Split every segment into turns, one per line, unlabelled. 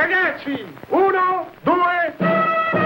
Ragazzi, 1, 2...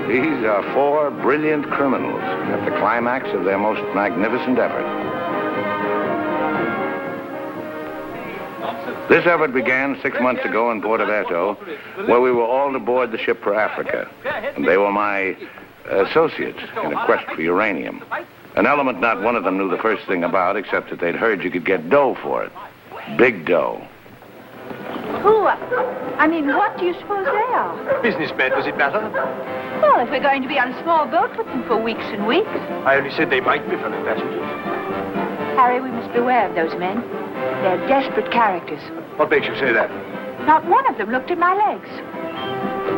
These are 4 brilliant criminals at the climax of their most magnificent effort. This effort began 6 months ago in Porto, where we were all aboard the ship for Africa. And they were my associates in a quest for uranium. An element not one of them knew the first thing about, except that they'd heard you could get dough for it. Big dough.
Who? I mean, what do you suppose they are?
Businessmen, does it matter?
Well, if we're going to be on a small boat with them for weeks and weeks.
I only said they might be fellow passengers.
Harry, we must beware of those men. They're desperate characters.
What makes you say that?
Not one of them looked at my legs.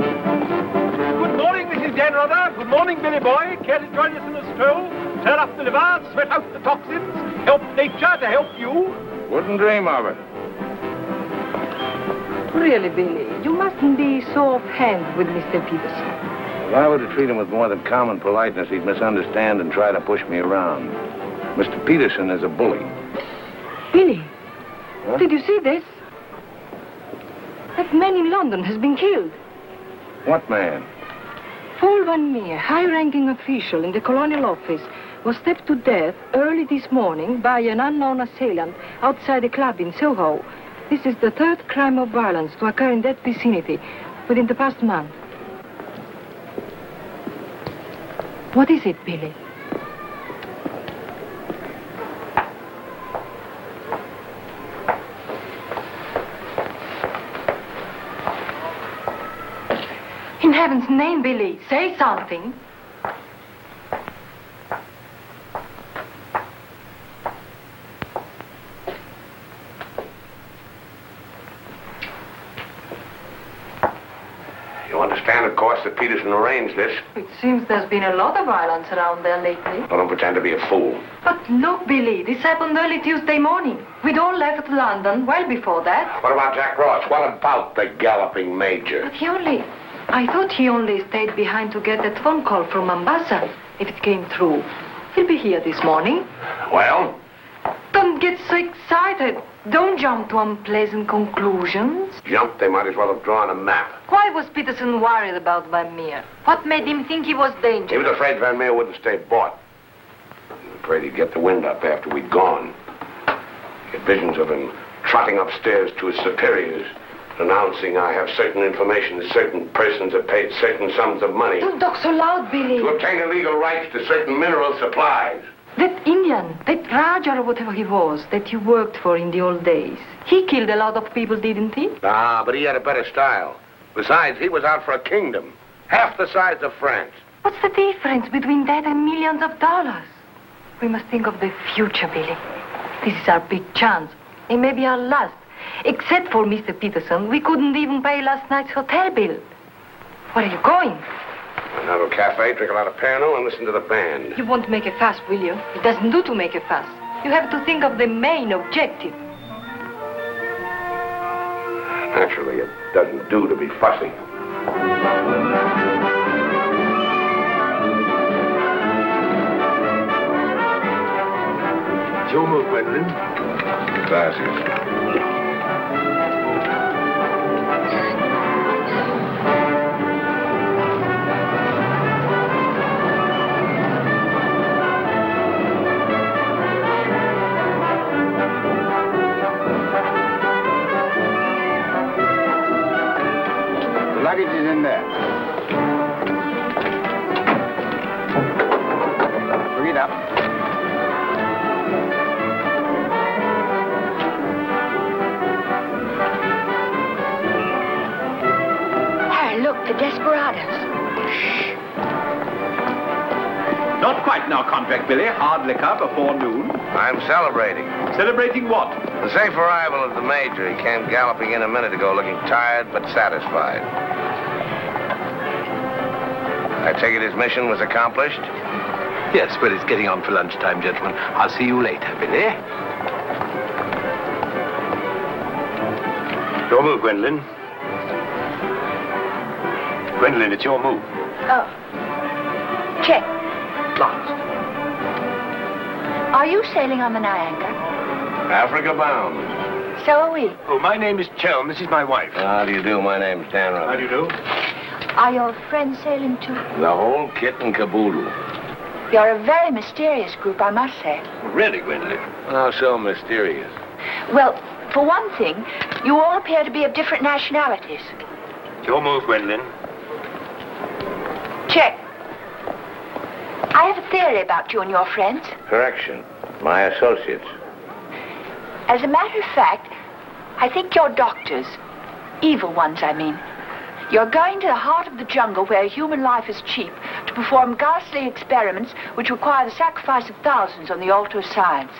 Good morning, Mrs. Janrother. Good morning, Billy Boy. Care to join us in a stroll? Turn up the liver, sweat out the toxins, help nature to help you.
Wouldn't dream of it.
Really, Billy, you mustn't be so offhand with Mr. Peterson.
If I were to treat him with more than common politeness, he'd misunderstand and try to push me around. Mr. Peterson is a bully.
Billy,
Huh?
did you see this? That man in London has been killed.
What man?
Paul Van Meer, high-ranking official in the Colonial Office, was stabbed to death early this morning by an unknown assailant outside a club in Soho. This is the 3rd crime of violence to occur in that vicinity within the past month. What is it, Billy? In heaven's name, Billy, say something.
You understand, of course, that Peterson arranged this.
It seems there's been a lot of violence around there lately.
I don't pretend to be a fool.
But look, Billy, this happened early Tuesday morning. We'd all left London well before that.
What about Jack Ross? What about the galloping major?
But I thought he only stayed behind to get that phone call from Mombasa, if it came through. He'll be here this morning.
Well?
Don't get so excited. Don't jump to unpleasant conclusions.
Jump, they might as well have drawn a map.
Why was Peterson worried about Van Meer? What made him think he was dangerous?
He was afraid Van Meer wouldn't stay bought. He was afraid he'd get the wind up after we'd gone. He had visions of him trotting upstairs to his superiors, announcing, I have certain information that certain persons have paid certain sums of money
Don't talk so loud, Billy.
to obtain illegal rights to certain mineral supplies.
That Indian, that Raja or whatever he was, that you worked for in the old days, he killed a lot of people, didn't he?
Ah, but he had a better style. Besides, he was out for a kingdom, half the size of France.
What's the difference between that and millions of dollars? We must think of the future, Billy. This is our big chance. It may be our last. Except for Mr. Peterson, we couldn't even pay last night's hotel bill. Where are you going?
I'll have a cafe, drink a lot of Pernod, and listen to the band.
You won't make a fuss, will you? It doesn't do to make a fuss. You have to think of the main objective.
Naturally, it doesn't do to be fussy.
It's your move, Gwendolyn.
Gracias.
Luggage is in there. Bring it up.
Harry, look, the desperados.
Not quite now, Convict Billy. Hard liquor before noon.
I'm celebrating.
Celebrating what?
The safe arrival of the Major. He came galloping in a minute ago looking tired but satisfied. I take it his mission was accomplished?
Yes, well, it's getting on for lunchtime, gentlemen. I'll see you later, Billy. Your move, Gwendolyn. Gwendolyn, it's your move.
Oh. Check.
Last.
Are you sailing on the Niagara?
Africa bound.
So are we.
Oh, my name is Chelm. This is my wife.
How do you do? My name's Dan Rutherford.
How do you do?
Are your friends sailing too?
The whole kit and caboodle.
You're a very mysterious group, I must say.
Really, Gwendolyn?
How so mysterious?
Well, for one thing, you all appear to be of different nationalities.
Your move, Gwendolyn.
Check. I have a theory about you and your friends.
Correction. My associates.
As a matter of fact, I think you're doctors. Evil ones, I mean. You're going to the heart of the jungle where human life is cheap to perform ghastly experiments which require the sacrifice of thousands on the altar of science.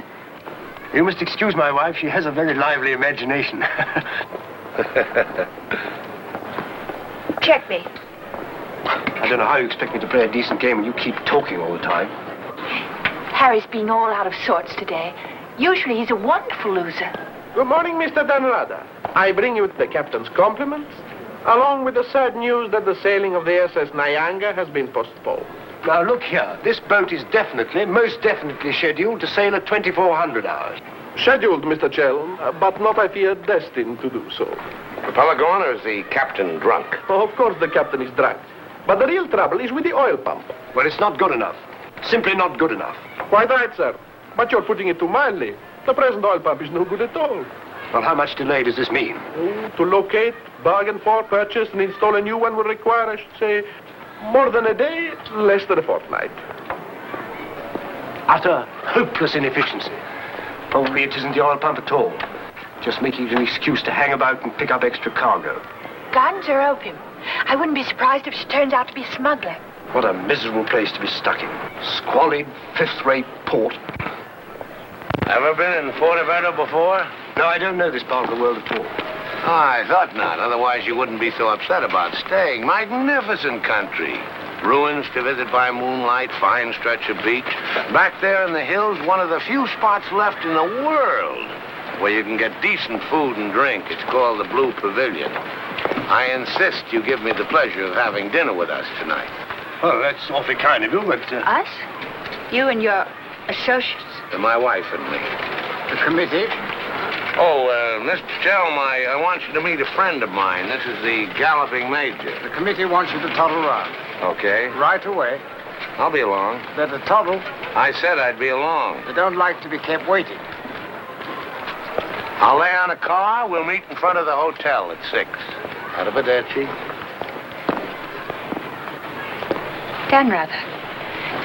You must excuse my wife. She has a very lively imagination.
Check me.
I don't know how you expect me to play a decent game when you keep talking all the time.
Harry's been all out of sorts today. Usually he's a wonderful loser.
Good morning, Mr. Danrada. I bring you the captain's compliments, along with the sad news that the sailing of the SS Niagara has been postponed.
Now, look here. This boat is definitely, most definitely scheduled to sail at 2400 hours.
Scheduled, Mr. Chelm, but not, I fear, destined to do so.
The fella gone, or is the captain drunk?
Oh, of course the captain is drunk. But the real trouble is with the oil pump.
Well, it's not good enough. Simply not good enough.
Quite right, sir. But you're putting it too mildly. The present oil pump is no good at all.
Well, how much delay does this mean?
To locate, bargain for, purchase, and install a new one will require, I should say, more than a day, less than a fortnight.
Utter, hopeless inefficiency. Probably it isn't the oil pump at all. Just making it an excuse to hang about and pick up extra cargo.
Guns or opium? I wouldn't be surprised if she turns out to be a smuggler.
What a miserable place to be stuck in. Squalid, fifth-rate port.
Ever been in Fuerteventura before?
No, I don't know this part of the world at all.
Oh, I thought not. Otherwise, you wouldn't be so upset about staying. Magnificent country. Ruins to visit by moonlight, fine stretch of beach. Back there in the hills, one of the few spots left in the world where you can get decent food and drink. It's called the Blue Pavilion. I insist you give me the pleasure of having dinner with us tonight.
Oh, that's awfully kind of you, but...
Us? You and your associates?
My wife and me.
The committee?
Oh, Mr. Chelm, I want you to meet a friend of mine. This is the Galloping Major.
The committee wants you to toddle round.
Okay.
Right away.
I'll be along.
Better toddle.
I said I'd be along.
They don't like to be kept waiting.
I'll lay on a car. We'll meet in front of the hotel at 6. Arrivederci.
Dan Rather.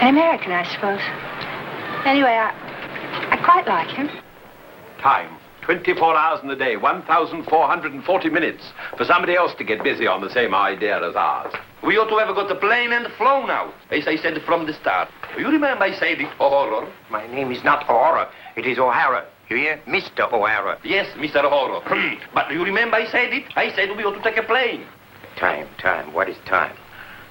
An American, I suppose. Anyway, I quite like him.
Time. 24 hours in the day, 1,440 minutes for somebody else to get busy on the same idea as ours.
We ought to have got the plane and flown out, as I said from the start. You remember I said it, O'Hara?
My name is not O'Hara. It is O'Hara. You hear? Mr. O'Hara.
Yes, Mr. O'Hara. But you remember I said it? I said we ought to take a plane.
Time. What is time?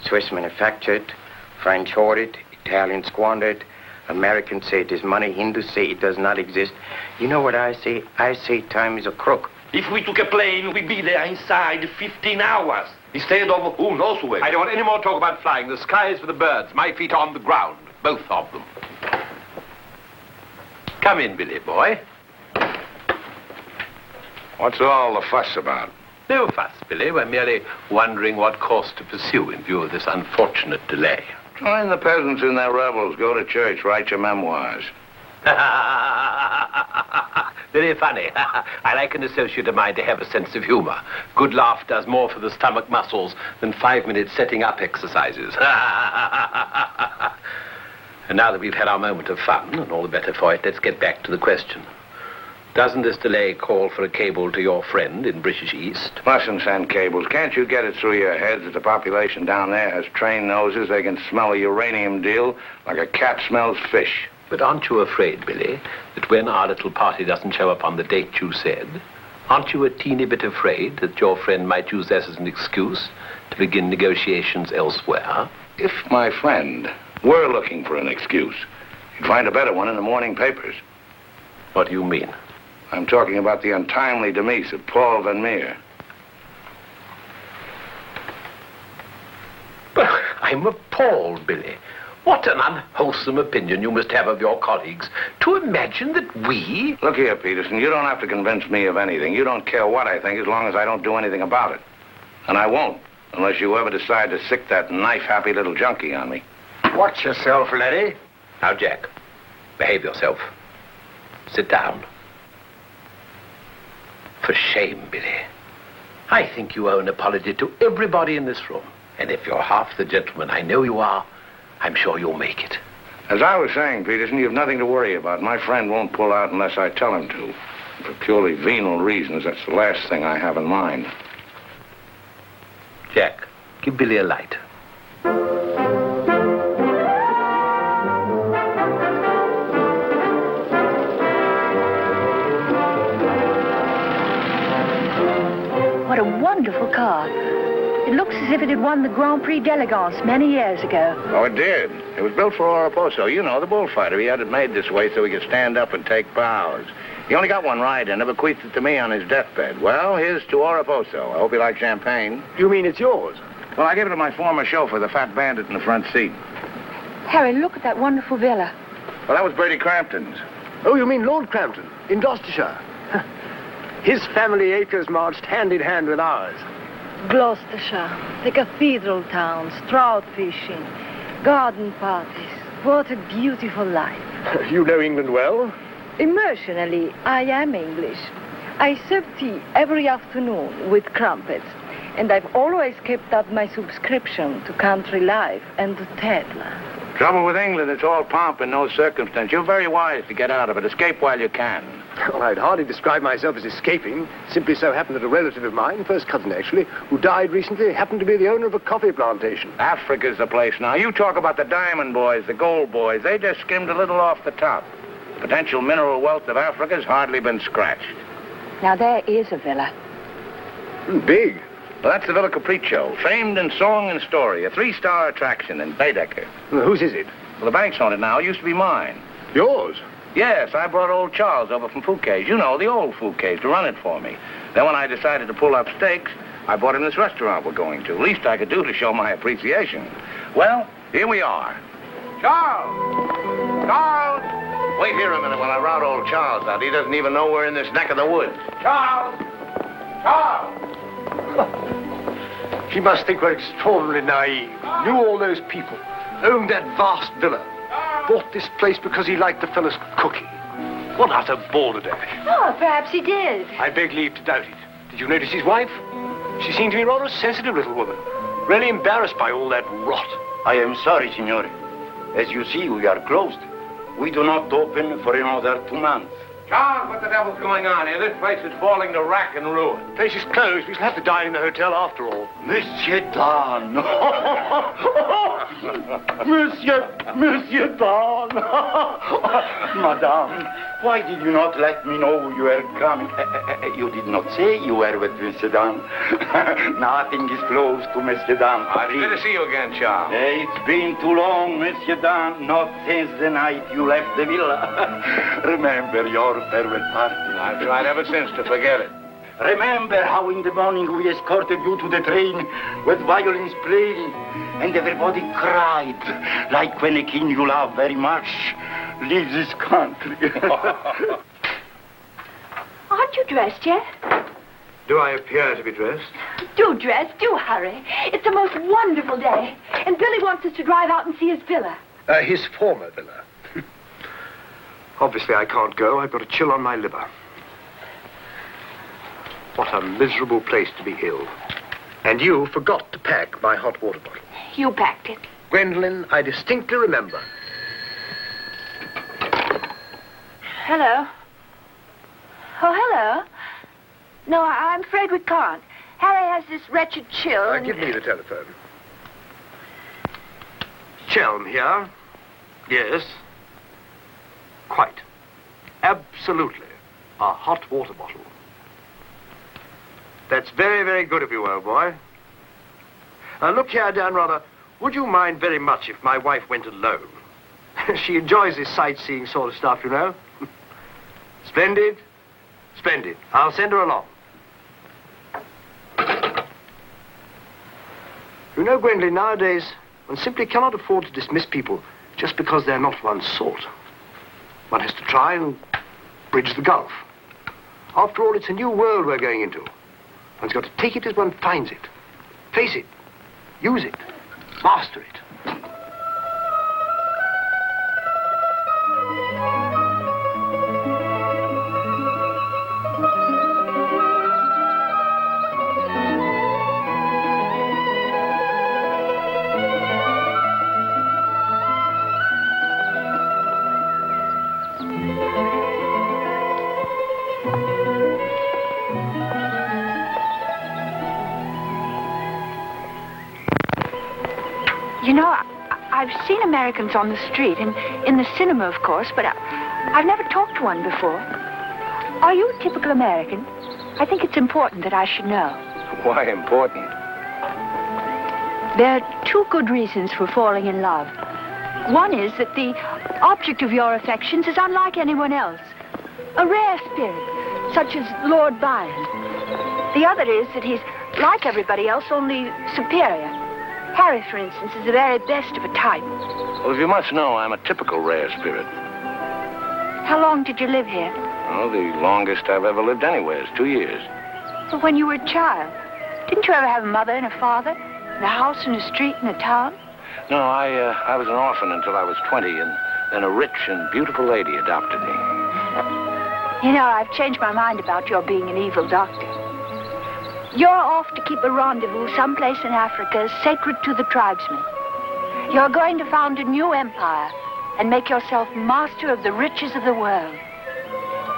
Swiss manufactured, French hoarded, Italian squandered, Americans say it is money, Hindus say it does not exist. You know what I say? I say time is a crook.
If we took a plane, we'd be there inside 15 hours. Instead of who knows where.
I don't want any more talk about flying. The sky is for the birds. My feet are on the ground. Both of them. Come in, Billy boy.
What's all the fuss about?
No fuss, Billy. We're merely wondering what course to pursue in view of this unfortunate delay.
Join the peasants in their revels. Go to church. Write your memoirs.
Very funny. I like an associate of mine to have a sense of humor. Good laugh does more for the stomach muscles than 5-minute setting up exercises. And now that we've had our moment of fun, and all the better for it, let's get back to the question. Doesn't this delay call for a cable to your friend in British East?
Mustn't send cables. Can't you get it through your heads that the population down there has trained noses? They can smell a uranium deal like a cat smells fish.
But aren't you afraid, Billy, that when our little party doesn't show up on the date you said, aren't you a teeny bit afraid that your friend might use that as an excuse to begin negotiations elsewhere?
If my friend were looking for an excuse, you'd find a better one in the morning papers.
What do you mean?
I'm talking about the untimely demise of Paul Van Meer.
But I'm appalled, Billy. What an unwholesome opinion you must have of your colleagues to imagine that we...
Look here, Peterson, you don't have to convince me of anything. You don't care what I think as long as I don't do anything about it. And I won't, unless you ever decide to sick that knife-happy little junkie on me.
Watch yourself, Larry.
Now, Jack, behave yourself. Sit down. For shame, Billy. I think you owe an apology to everybody in this room. And if you're half the gentleman I know you are, I'm sure you'll make it.
As I was saying, Peterson, you've nothing to worry about. My friend won't pull out unless I tell him to. For purely venal reasons, that's the last thing I have in mind.
Jack, give Billy a light.
What a wonderful car. It looks as if it had won the Grand Prix d'Elegance many years ago.
Oh, it did. It was built for Oraposo. You know, the bullfighter. He had it made this way so he could stand up and take bows. He only got one ride and bequeathed it to me on his deathbed. Well, here's to Oraposo. I hope you like champagne.
You mean it's yours?
Well, I gave it to my former chauffeur, the fat bandit in the front seat.
Harry, look at that wonderful villa.
Well, that was Brady Crampton's.
Oh, you mean Lord Crampton, in Gloucestershire. His family acres marched hand in hand with ours.
Gloucestershire, the cathedral towns, trout fishing, garden parties. What a beautiful life.
You know England well?
Emotionally, I am English. I serve tea every afternoon with crumpets, and I've always kept up my subscription to Country Life and to Tedler.
Trouble with England, it's all pomp and no circumstance. You're very wise to get out of it. Escape while you can.
Well, I'd hardly describe myself as escaping. Simply so happened that a relative of mine, first cousin actually, who died recently, happened to be the owner of a coffee plantation.
Africa's the place now. You talk about the diamond boys, the gold boys. They just skimmed a little off the top. The potential mineral wealth of Africa's hardly been scratched.
Now, there is a villa.
Big.
Well, that's the Villa Capriccio, famed in song and story, a 3-star attraction in Baedeker.
Well, whose is it?
Well, the bank's on it now. It used to be mine.
Yours?
Yes, I brought old Charles over from Fouquet's. You know, the old Fouquet's, to run it for me. Then when I decided to pull up stakes, I bought him this restaurant we're going to. Least I could do to show my appreciation. Well, here we are. Charles! Charles! Wait here a minute while I rout old Charles out. He doesn't even know we're in this neck of the woods. Charles! Charles!
He must think we're extraordinarily naive. Knew all those people. Owned that vast villa. Bought this place because he liked the fellow's cooking. What utter balderdash.
Oh, perhaps he did.
I beg leave to doubt it. Did you notice his wife? She seemed to be rather a sensitive little woman. Really embarrassed by all that rot.
I am sorry, signore. As you see, we are closed. We do not open for another 2 months.
Charles, what the devil's going on here? This place is falling to rack and ruin.
The place is closed. We shall have to dine in the hotel after all.
Monsieur Dan. Monsieur Dan. Madame, why did you not let me know you were coming? You did not say you were with Monsieur Dan. Nothing is close to Monsieur Dan.
It's good to see you again, Charles.
It's been too long, Monsieur Dan. Not since the night you left the villa. Remember your farewell party.
I've tried ever since to forget it.
Remember how in the morning we escorted you to the train with violins playing and everybody cried like when a king you love very much leaves his country.
Aren't you dressed yet?
Do I appear to be dressed?
Do dress, do hurry. It's the most wonderful day. And Billy wants us to drive out and see his villa.
His former villa. Obviously, I can't go. I've got a chill on my liver. What a miserable place to be ill. And you forgot to pack my hot water bottle.
You packed it.
Gwendolyn, I distinctly remember.
Hello. Oh, hello. No, I'm afraid we can't. Harry has this wretched chill.
Give me the telephone. Chelm here. Yes. Quite. Absolutely. A hot water bottle. That's very, very good of you, old boy. Look here, Dan, rather, would you mind very much if my wife went alone? She enjoys this sightseeing sort of stuff, you know. Splendid. Splendid. I'll send her along. You know, Gwendolyn, nowadays, one simply cannot afford to dismiss people just because they're not one's sort. One has to try and bridge the gulf. After all, it's a new world we're going into. One's got to take it as one finds it. Face it. Use it. Master it.
You know, I've seen Americans on the street and in the cinema, of course, but I've never talked to one before. Are you a typical American? I think it's important that I should know.
Why important?
There are two good reasons for falling in love. One is that the object of your affections is unlike anyone else. A rare spirit, such as Lord Byron. The other is that he's like everybody else, only superior. Harry, for instance, is the very best of a type.
Well, if you must know, I'm a typical rare spirit.
How long did you live here?
Oh, the longest I've ever lived anywhere is 2 years.
Well, when you were a child, didn't you ever have a mother and a father? And a house and a street and a town?
No, I was an orphan until I was 20, and then a rich and beautiful lady adopted me.
You know, I've changed my mind about your being an evil doctor. You're off to keep a rendezvous someplace in Africa sacred to the tribesmen. You're going to found a new empire and make yourself master of the riches of the world.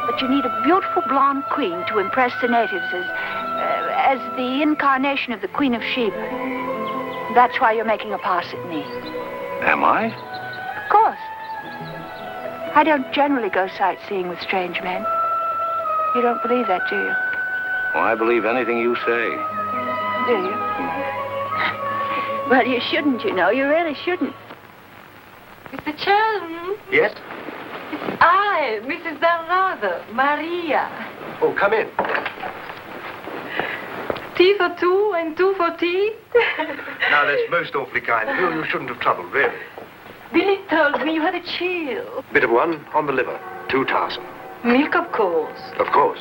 But you need a beautiful blonde queen to impress the natives as the incarnation of the Queen of Sheba. That's why you're making a pass at me.
Am I?
Of course. I don't generally go sightseeing with strange men. You don't believe that, do you?
Well, I believe anything you say.
Do you? Well, you shouldn't, you know. You really shouldn't.
Mr. Chelm?
Yes?
It's I, Mrs. Bernardo, Maria.
Oh, come in.
Tea for two and two for tea?
Now, that's most awfully kind. You shouldn't have troubled, really.
Billy told me you had a chill.
Bit of one on the liver. 2 tarsal.
Milk, of course.
Of course.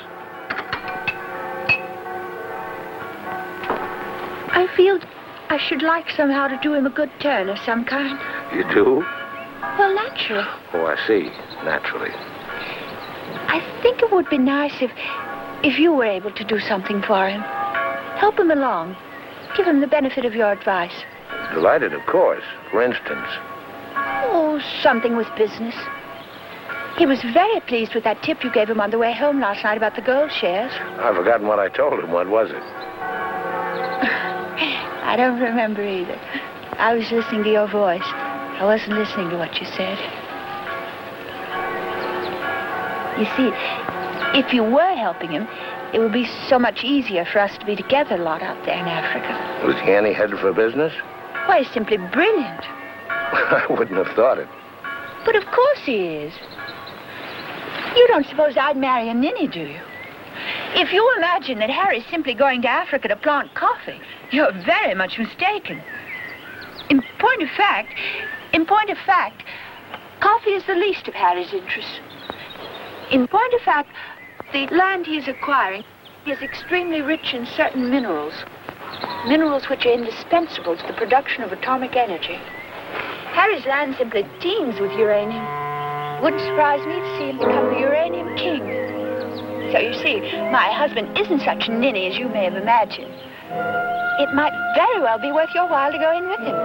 I feel I should like somehow to do him a good turn of some kind.
You do?
Well, naturally.
Oh, I see. Naturally.
I think it would be nice if you were able to do something for him. Help him along. Give him the benefit of your advice.
Delighted, of course. For instance.
Oh, something with business. He was very pleased with that tip you gave him on the way home last night about the gold shares.
I've forgotten what I told him. What was it?
I don't remember either. I was listening to your voice. I wasn't listening to what you said. You see, if you were helping him, it would be so much easier for us to be together a lot out there in Africa.
Was he any headed for business?
Why, he's simply brilliant.
I wouldn't have thought it.
But of course he is. You don't suppose I'd marry a ninny, do you? If you imagine that Harry's simply going to Africa to plant coffee, you're very much mistaken. In point of fact, coffee is the least of Harry's interests. In point of fact, the land he's acquiring is extremely rich in certain minerals. Minerals which are indispensable to the production of atomic energy. Harry's land simply teems with uranium. Wouldn't surprise me to see him become the uranium king. So you see, my husband isn't such a ninny as you may have imagined. It might very well be worth your while to go in with him.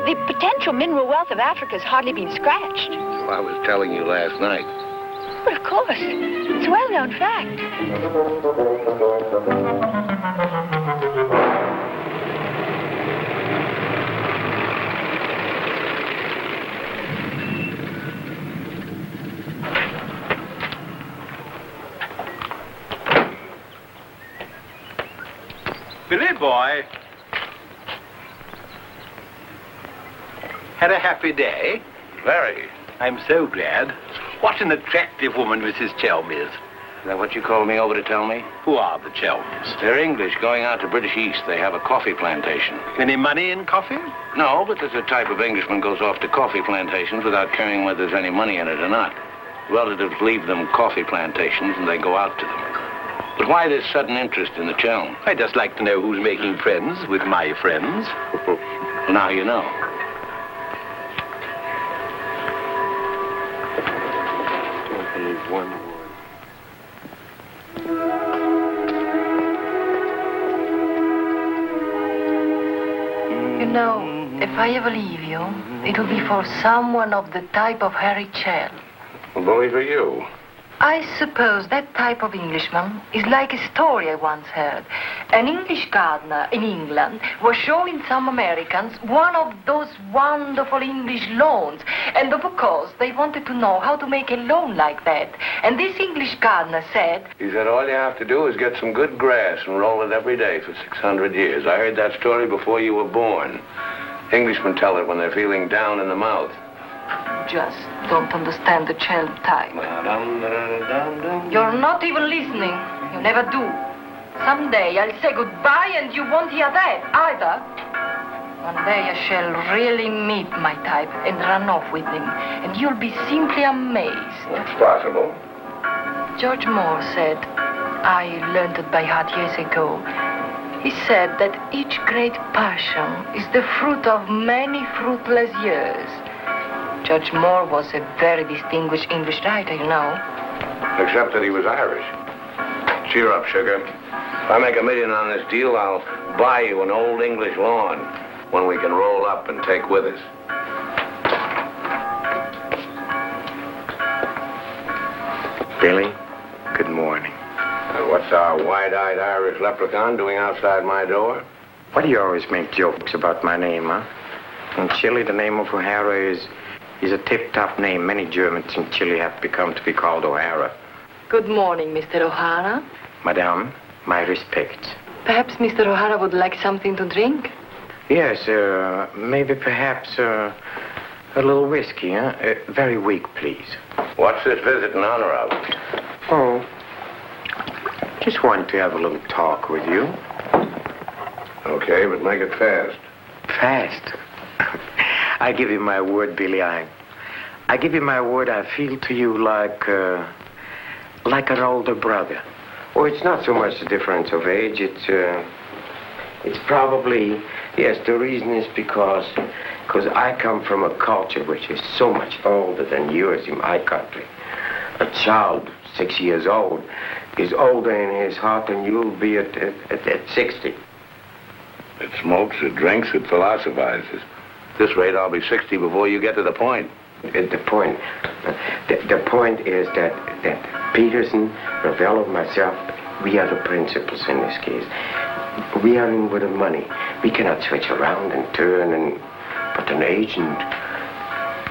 The potential mineral wealth of Africa has hardly been scratched.
Well, I was telling you last night.
But of course, it's a well-known fact.
Billy boy. Had a happy day?
Very.
I'm so glad. What an attractive woman Mrs. Chelm is.
Is that what you called me over to tell me?
Who are the Chelms?
They're English, going out to British East. They have a coffee plantation.
Any money in coffee?
No, but there's a type of Englishman goes off to coffee plantations without caring whether there's any money in it or not. Relatives leave them coffee plantations and they go out to them. But why this sudden interest in the Chelm?
I'd just like to know who's making friends with my friends.
Now you know.
Don't believe one word.
You know, if I ever leave you, it'll be for someone of the type of Harry Chell.
Well, bully for you.
I suppose that type of Englishman is like a story I once heard. An English gardener in England was showing some Americans one of those wonderful English lawns. And of course, they wanted to know how to make a lawn like that. And this English gardener said...
He said all you have to do is get some good grass and roll it every day for 600 years. I heard that story before you were born. Englishmen tell it when they're feeling down in the mouth.
Just don't understand the child type. You're not even listening. You never do. Someday I'll say goodbye and you won't hear that either. One day I shall really meet my type and run off with him. And you'll be simply amazed.
It's possible.
George Moore said, I learned it by heart years ago. He said that each great passion is the fruit of many fruitless years. Judge Moore was a very distinguished English writer, you know.
Except that he was Irish. Cheer up, sugar. If I make $1 million on this deal, I'll buy you an old English lawn, one we can roll up and take with us.
Billy, good morning.
And what's our wide-eyed Irish leprechaun doing outside my door?
Why do you always make jokes about my name, huh? In Chile, the name of O'Hara is a tip-top name. Many Germans in Chile have become to be called O'Hara.
Good morning, Mr. O'Hara.
Madame, my respects.
Perhaps Mr. O'Hara would like something to drink?
Yes, maybe perhaps a little whiskey, huh? Very weak, please.
What's this visit in honor of?
Oh, just wanted to have a little talk with you.
Okay, but make it fast.
Fast? I give you my word, Billy. I give you my word. I feel to you like an older brother. Oh, it's not so much the difference of age. It's probably, yes, the reason is because I come from a culture which is so much older than yours in my country. A child 6 years old is older in his heart than you'll be at 60.
It smokes, it drinks, it philosophizes. At this rate, I'll be 60 before you get to the point.
The point is that Peterson, Ravello, myself, we are the principals in this case. We are in with the money. We cannot switch around and turn, but an agent,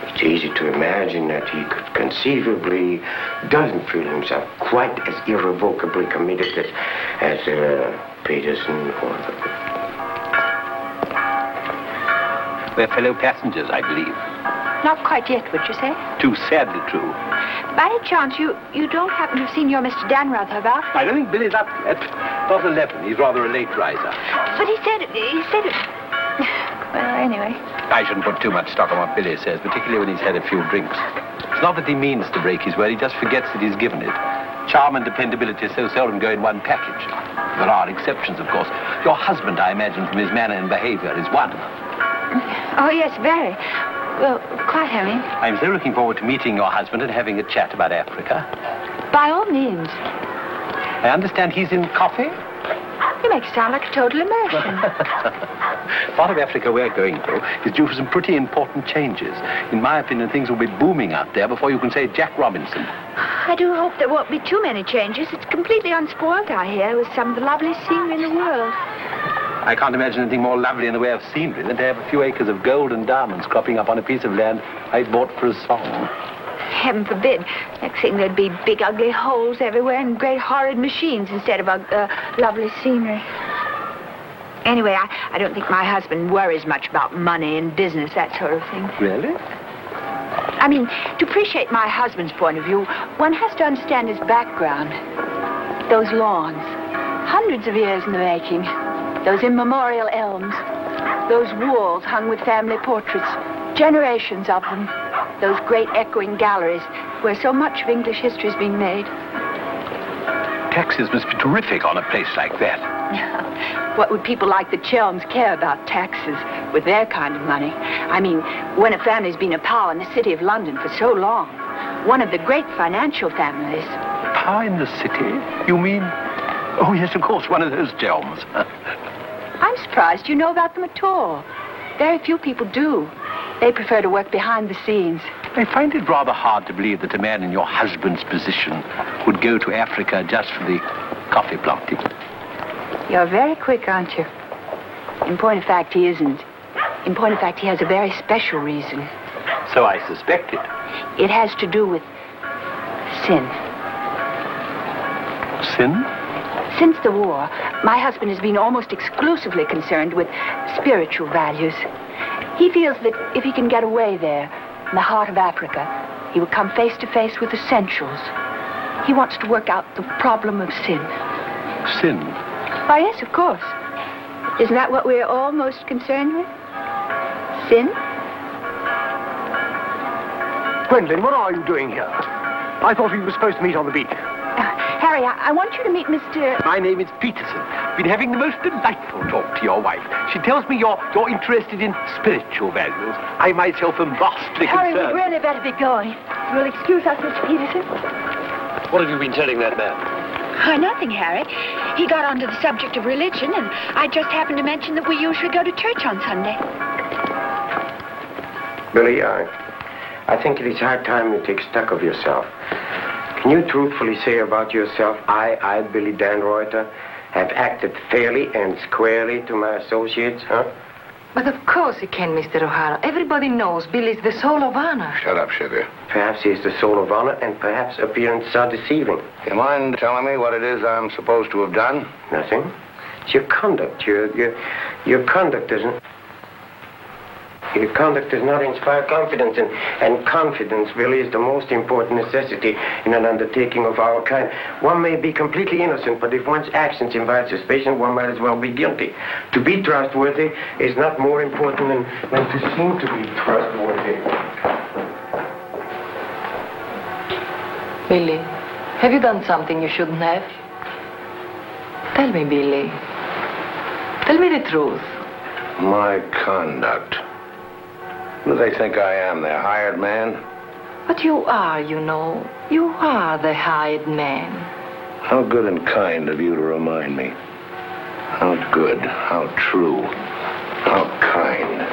it's easy to imagine that he could conceivably doesn't feel himself quite as irrevocably committed as Peterson or
We're fellow passengers, I believe.
Not quite yet, would you say?
Too sadly true.
By any chance, you don't happen to have seen your Mr. Danrather about?
I don't think Billy's up at not 11. He's rather a late riser.
But he said it. Well, anyway.
I shouldn't put too much stock on what Billy says, particularly when he's had a few drinks. It's not that he means to break his word, he just forgets that he's given it. Charm and dependability so seldom go in one package. There are exceptions, of course. Your husband, I imagine, from his manner and behavior, is one.
Oh, yes, very. Well, quite, Harry.
I'm so looking forward to meeting your husband and having a chat about Africa.
By all means.
I understand he's in coffee?
You make it sound like a total American.
Part of Africa we're going, though, is due for some pretty important changes. In my opinion, things will be booming out there before you can say Jack Robinson.
I do hope there won't be too many changes. It's completely unspoiled, I hear, with some of the loveliest scenery in the world.
I can't imagine anything more lovely in the way of scenery than to have a few acres of gold and diamonds cropping up on a piece of land I bought for a song.
Heaven forbid. Next thing there'd be big ugly holes everywhere and great horrid machines instead of lovely scenery. Anyway, I don't think my husband worries much about money and business, that sort of thing.
Really?
I mean, to appreciate my husband's point of view, one has to understand his background. Those lawns, hundreds of years in the making. Those immemorial elms. Those walls hung with family portraits. Generations of them. Those great echoing galleries where so much of English history is being made.
Taxes must be terrific on a place like that.
What would people like the Chelms care about taxes with their kind of money? I mean, when a family's been a power in the city of London for so long. One of the great financial families.
Power in the city? You mean? Oh, yes, of course, one of those Chelms.
I'm surprised you know about them at all. Very few people do. They prefer to work behind the scenes.
I find it rather hard to believe that a man in your husband's position would go to Africa just for the coffee planting.
You're very quick, aren't you? In point of fact, he isn't. In point of fact, he has a very special reason.
So I suspected.
It has to do with sin.
Sin?
Since the war, my husband has been almost exclusively concerned with spiritual values. He feels that if he can get away there, in the heart of Africa, he will come face to face with essentials. He wants to work out the problem of sin.
Sin?
Why, yes, of course. Isn't that what we're all most concerned with? Sin?
Gwendolyn, what are you doing here? I thought we were supposed to meet on the beach.
Harry, I want you to meet Mr...
My name is Peterson. Been having the most delightful talk to your wife. She tells me you're interested in spiritual values. I myself am vastly
Harry,
concerned.
we'd really better be going. You'll excuse us, Mr. Peterson?
What have you been telling that man?
Nothing, Harry. He got onto the subject of religion, and I just happened to mention that we usually go to church on Sunday.
Billy, I think it is high time you take stock of yourself. Can you truthfully say about yourself, I, Billy Danreuter, have acted fairly and squarely to my associates, huh?
But of course he can, Mr. O'Hara. Everybody knows Billy's the soul of honor.
Shut up, sugar.
Perhaps he's the soul of honor, and perhaps appearances are deceiving.
You mind telling me what it is I'm supposed to have done?
Nothing. It's your conduct. Your conduct doesn't... Your conduct does not inspire confidence, and confidence, Billy, is the most important necessity in an undertaking of our kind. One may be completely innocent, but if one's actions invite suspicion, one might as well be guilty. To be trustworthy is not more important than to seem to be trustworthy.
Billy, have you done something you shouldn't have? Tell me, Billy. Tell me the truth.
My conduct. Who do they think I am, their hired man?
But you are, you know. You are the hired man.
How good and kind of you to remind me. How good, how true, how kind.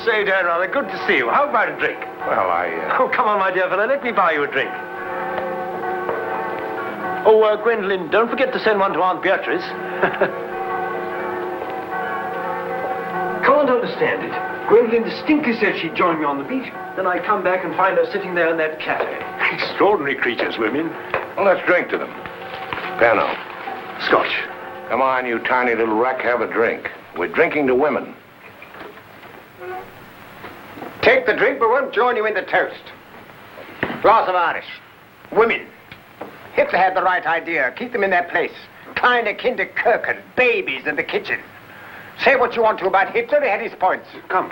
say, Dan, rather good to see you. How about a drink?
Well,
Oh, come on, my dear fellow. Let me buy you a drink. Oh, Gwendolyn, don't forget to send one to Aunt Beatrice. Can't understand it. Gwendolyn distinctly said she'd join me on the beach. Then I come back and find her sitting there in that cafe. Extraordinary creatures, women.
well, let's drink to them. Pano.
Scotch.
Come on, you tiny little wreck, have a drink. We're drinking to women.
Take the drink, but won't join you in the toast. Glass of Irish. Women. Hitler had the right idea. Keep them in their place. Kleine Kinderkirchen, babies in the kitchen. Say what you want to about Hitler, he had his points.
Come.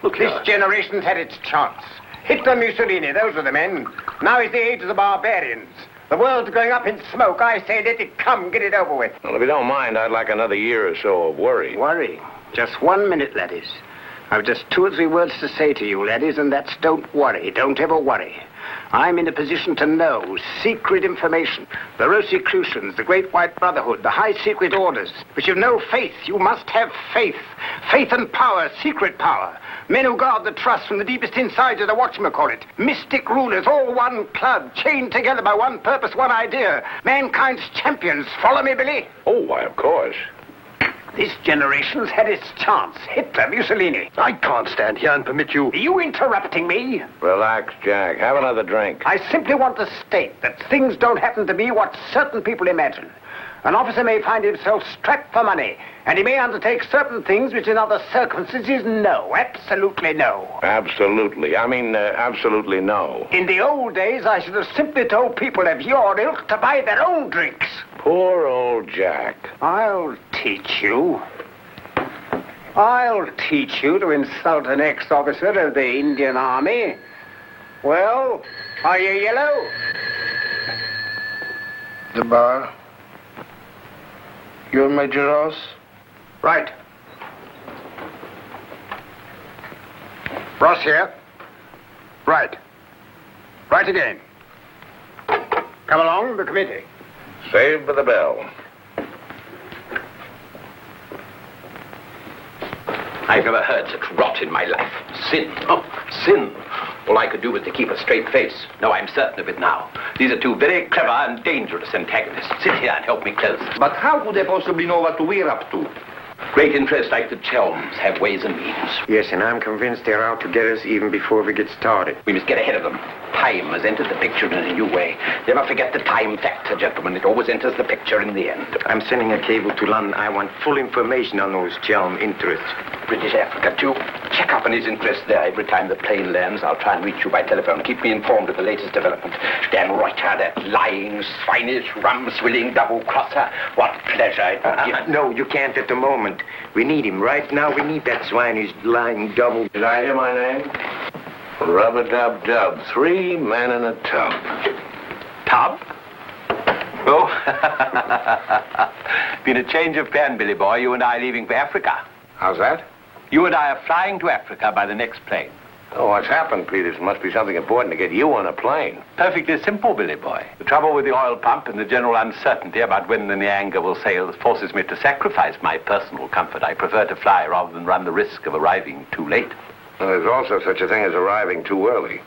Look
This
here.
generation's had its chance. Hitler, Mussolini, those were the men. Now is the age of the barbarians. The world's going up in smoke. I say let it come, get it over with.
Well, if you don't mind, I'd like another year or so of worry.
Worry? Just 1 minute, laddies. I've just 2 or 3 words to say to you, laddies, and that's don't worry. Don't ever worry. I'm in a position to know secret information. The Rosicrucians, the Great White Brotherhood, the high secret orders. But you've no faith. You must have faith. Faith and power, secret power. Men who guard the trust from the deepest insides of the whatchamacallit. Mystic rulers, all one club, chained together by one purpose, one idea. Mankind's champions. Follow me, Billy?
Oh, why, of course.
This generation's had its chance. Hitler, Mussolini.
I can't stand here and permit you...
Are you interrupting me?
Relax, Jack. Have another drink.
I simply want to state that things don't happen to be what certain people imagine. An officer may find himself strapped for money, and he may undertake certain things which in other circumstances, no, absolutely no.
Absolutely. Absolutely no.
In the old days, I should have simply told people of your ilk to buy their own drinks.
Poor old Jack.
I'll teach you. I'll teach you to insult an ex-officer of the Indian Army. Well, are you yellow?
The bar. You're Major Ross?
Right. Ross here. Right. Right again. Come along, the committee.
Save for the bell.
I've never heard such rot in my life. Sin. Oh, sin. All I could do was to keep a straight face. No, I'm certain of it now. These are 2 very clever and dangerous antagonists. Sit here and help me close.
But how could they possibly know what we're up to?
Great interests like the Chelms have ways and means.
Yes, and I'm convinced they're out to get us even before we get started.
We must get ahead of them. Time has entered the picture in a new way. Never forget the time factor, gentlemen. It always enters the picture in the end.
I'm sending a cable to London. I want full information on those Chelm interests.
British Africa, too. Check up on his interest there. Every time the plane lands, I'll try and reach you by telephone. Keep me informed of the latest development. Dan Reuter, that lying, swinish, rum-swilling double-crosser. What pleasure it would give.
No, you can't at the moment. We need him. Right now, we need that swine who's lying double.
Did I hear my name? Rub-a-dub-dub. 3 men in a tub.
Tub? Oh. Been a change of plan, Billy boy. You and I are leaving for Africa.
How's that?
You and I are flying to Africa by the next plane.
Oh, what's happened, Peters? Must be something important to get you on a plane.
Perfectly simple, Billy boy. The trouble with the oil pump and the general uncertainty about when the Nyanga will sail forces me to sacrifice my personal comfort. I prefer to fly rather than run the risk of arriving too late.
Well, there's also such a thing as arriving too early.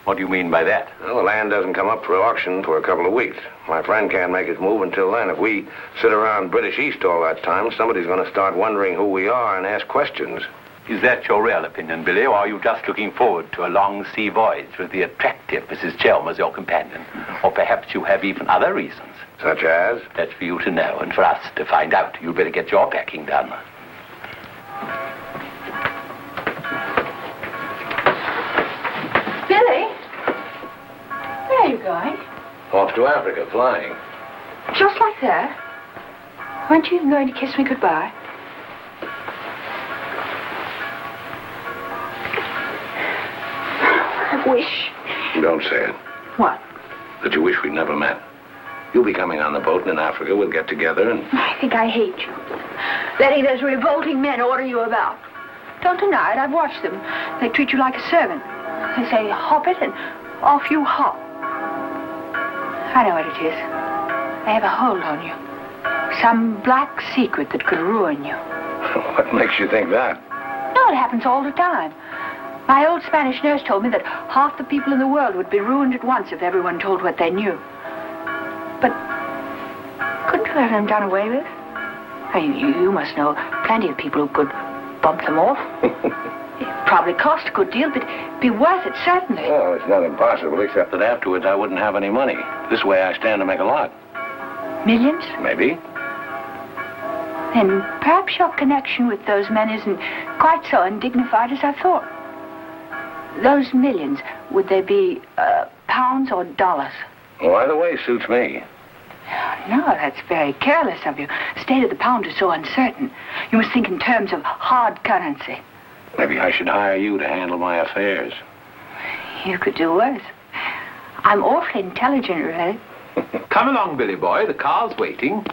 What do you mean by that?
Well, the land doesn't come up for auction for a couple of weeks. My friend can't make his move until then. If we sit around British East all that time, somebody's going to start wondering who we are and ask questions.
Is that your real opinion, Billy, or are you just looking forward to a long sea voyage with the attractive Mrs. Chelm as your companion? Or perhaps you have even other reasons?
Such as?
That's for you to know and for us to find out. You'd better get your packing done.
Billy? Where are you going?
Off to Africa, flying.
Just like that? Weren't you even going to kiss me goodbye? I wish.
Don't say it.
What?
That you wish we'd never met. You'll be coming on the boat, and in Africa we'll get together and...
I think I hate you. Letting those revolting men order you about. Don't deny it, I've watched them. They treat you like a servant. They say, hop it, and off you hop. I know what it is. They have a hold on you. Some black secret that could ruin you.
What makes you think that?
No, it happens all the time. My old Spanish nurse told me that half the people in the world would be ruined at once if everyone told what they knew. But couldn't you let them done away with? I mean, you must know plenty of people who could bump them off. It probably cost a good deal, but be worth it, certainly.
Well, it's not impossible, except that afterwards I wouldn't have any money. This way I stand to make a lot.
Millions?
Maybe.
Then perhaps your connection with those men isn't quite so undignified as I thought. Those millions, would they be pounds or dollars?
Well, either way suits me.
No, that's very careless of you. The state of the pound is so uncertain. You must think in terms of hard currency.
Maybe I should hire you to handle my affairs.
You could do worse. I'm awfully intelligent, really.
Come along, Billy boy. The car's waiting.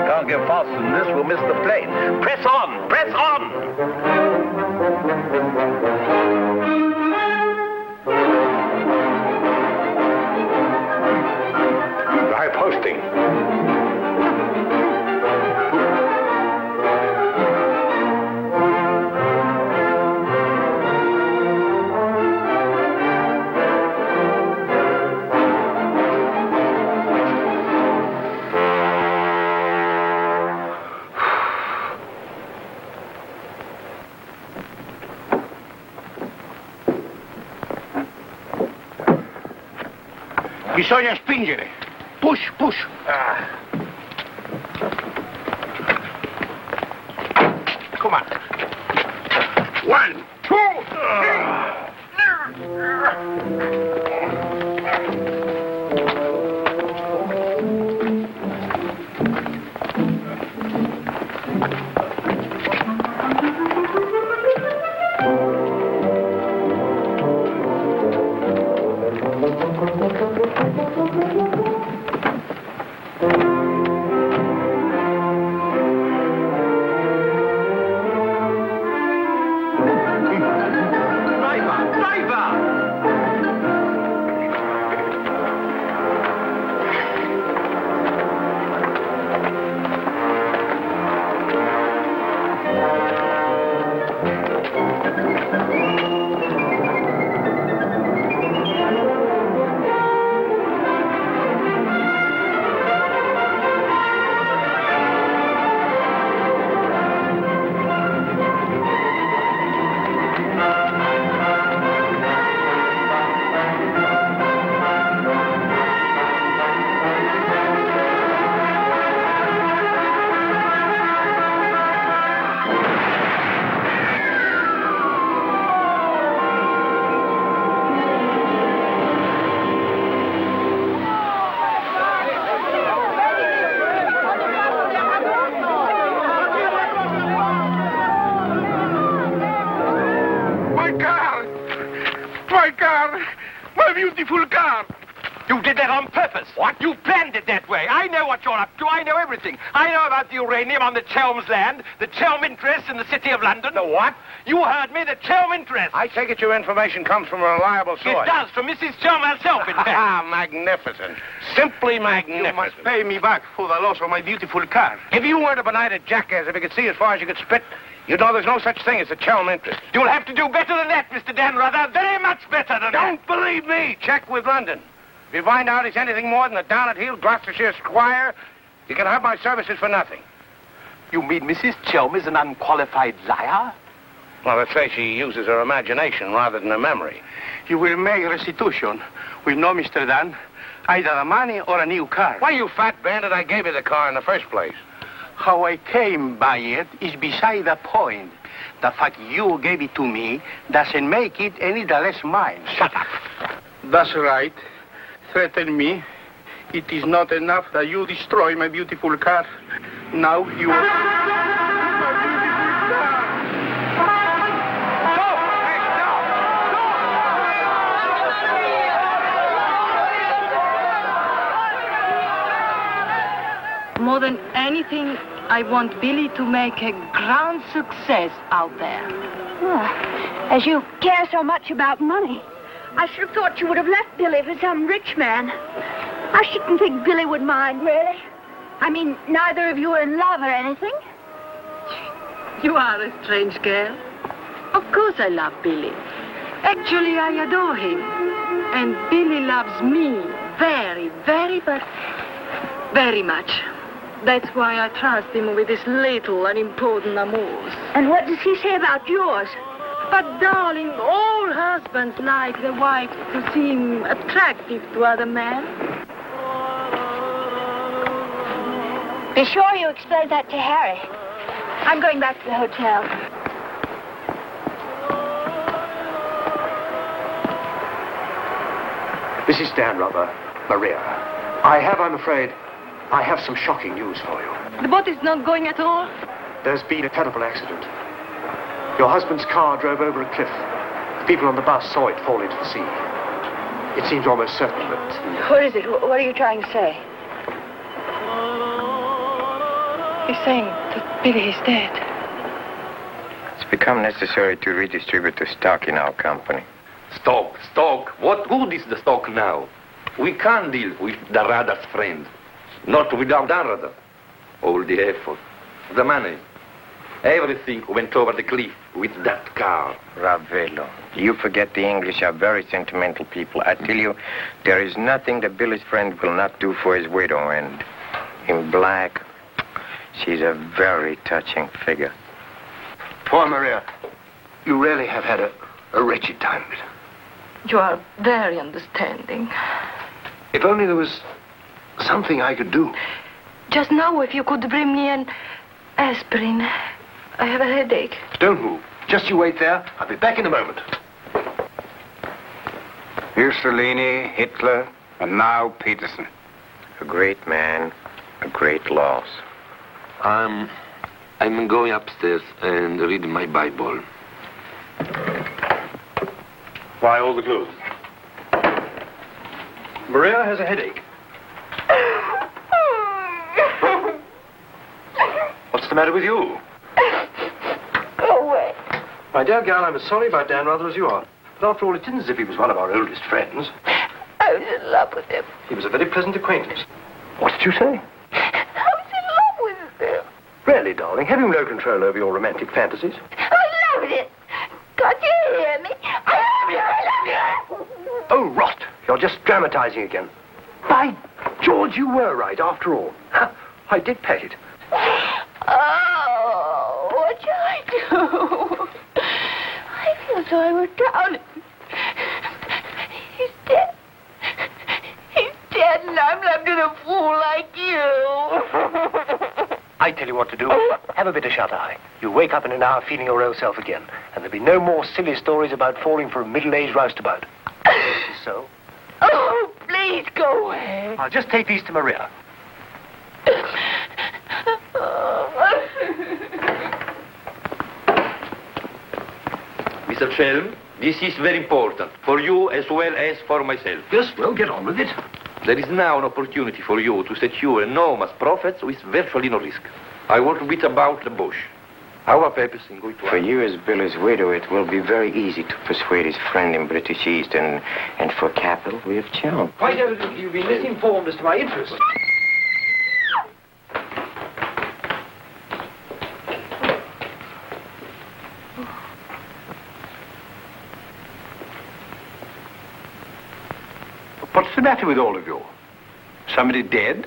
Can't get faster than this, we'll miss the plane. Press on! Press on! High posting.
Bisogna spingere. Push, push. Come on. 1, 2,
My car! My beautiful car!
You did that on purpose. What? You planned it that way. I know what you're up to. I know everything. I know about the uranium on the Chelm's land, the Chelm interest in the City of London.
The what?
You heard me, the Chelm interest.
I take it your information comes from a reliable source.
It does, from Mrs. Chelm herself, in fact.
Ah, magnificent. Simply magnificent.
You must pay me back for the loss of my beautiful car.
If you weren't a benighted jackass, if you could see as far as you could spit, you'd know there's no such thing as a Chelm interest.
You'll have to do better than that, Mr. Dan Ruther. Very much better than that.
Don't believe me. Check with London. If you find out he's anything more than a down-at-heel Gloucestershire squire, you can have my services for nothing.
You mean Mrs. Chelm is an unqualified liar?
Well, let's say she uses her imagination rather than her memory.
You will make restitution with no Mr. Dan, either the money or a new car.
Why, you fat bandit, I gave you the car in the first place.
How I came by it is beside the point. The fact you gave it to me doesn't make it any the less mine.
Shut up.
That's right. Threaten me. It is not enough that you destroy my beautiful car. Now you... My beautiful car!
More than anything, I want Billy to make a grand success out there.
As you care so much about money, I should have thought you would have left Billy for some rich man. I shouldn't think Billy would mind, really. I mean, neither of you are in love or anything.
You are a strange girl. Of course I love Billy. Actually, I adore him. And Billy loves me very, but very much. That's why I trust him with his little unimportant amours.
And what does he say about yours?
But, darling, all husbands like their wives to seem attractive to other men.
Be sure you explain that to Harry. I'm going back to the hotel.
This is Dan Rubber, Maria. I'm afraid, I have some shocking news for you.
The boat is not going at all?
There's been a terrible accident. Your husband's car drove over a cliff. The people on the bus saw it fall into the sea. It seems almost certain that...
What is it? What are you trying to say?
He's saying that Billy is dead.
It's become necessary to redistribute the stock in our company.
Stock. What good is the stock now? We can't deal with Darada's friend. Not without Darada. All the effort, the money, everything went over the cliff with that car.
Ravello, you forget the English are very sentimental people. I tell you, there is nothing that Billy's friend will not do for his widow. And in black, she's a very touching figure.
Poor Maria, you really have had a wretched time of it.
You are very understanding.
If only there was something I could do.
Just now, if you could bring me an aspirin. I have a headache.
Don't move. Just you wait there. I'll be back in a moment.
Mussolini, Hitler, and now Peterson.
A great man, a great loss.
I'm going upstairs and reading my Bible.
Why all the clothes? Maria has a headache. What's the matter with you?
Go away.
My dear girl, I'm as sorry about Dan Rather as you are. But after all, it isn't as if he was one of our oldest friends.
I was in love with him.
He was a very pleasant acquaintance. What did you say?
I was in love with him.
Really, darling, have you no control over your romantic fantasies?
I loved it. Can't you hear me? I love you.
Oh, rot. You're just dramatizing again. By George, you were right, after all. I did pet it.
Oh, what shall I do? I feel so I was drowning. He's dead. He's dead, and I'm left with a fool like you.
I tell you what to do. Have a bit of shut-eye. You wake up in an hour feeling your old self again, and there'll be no more silly stories about falling for a middle-aged roustabout. So?
Oh, please go away.
I'll just take these to Maria.
Mr. Chelm, this is very important, for you as well as for myself.
Yes, well, get on with it.
There is now an opportunity for you to secure enormous profits with virtually no risk. I want a bit about the bush. Our purpose in going to...
For you as Billy's widow, it will be very easy to persuade his friend in British East, and for capital, we have Chelm.
Quite evidently, you've been misinformed as to my interests. What's the matter with all of you? Somebody dead?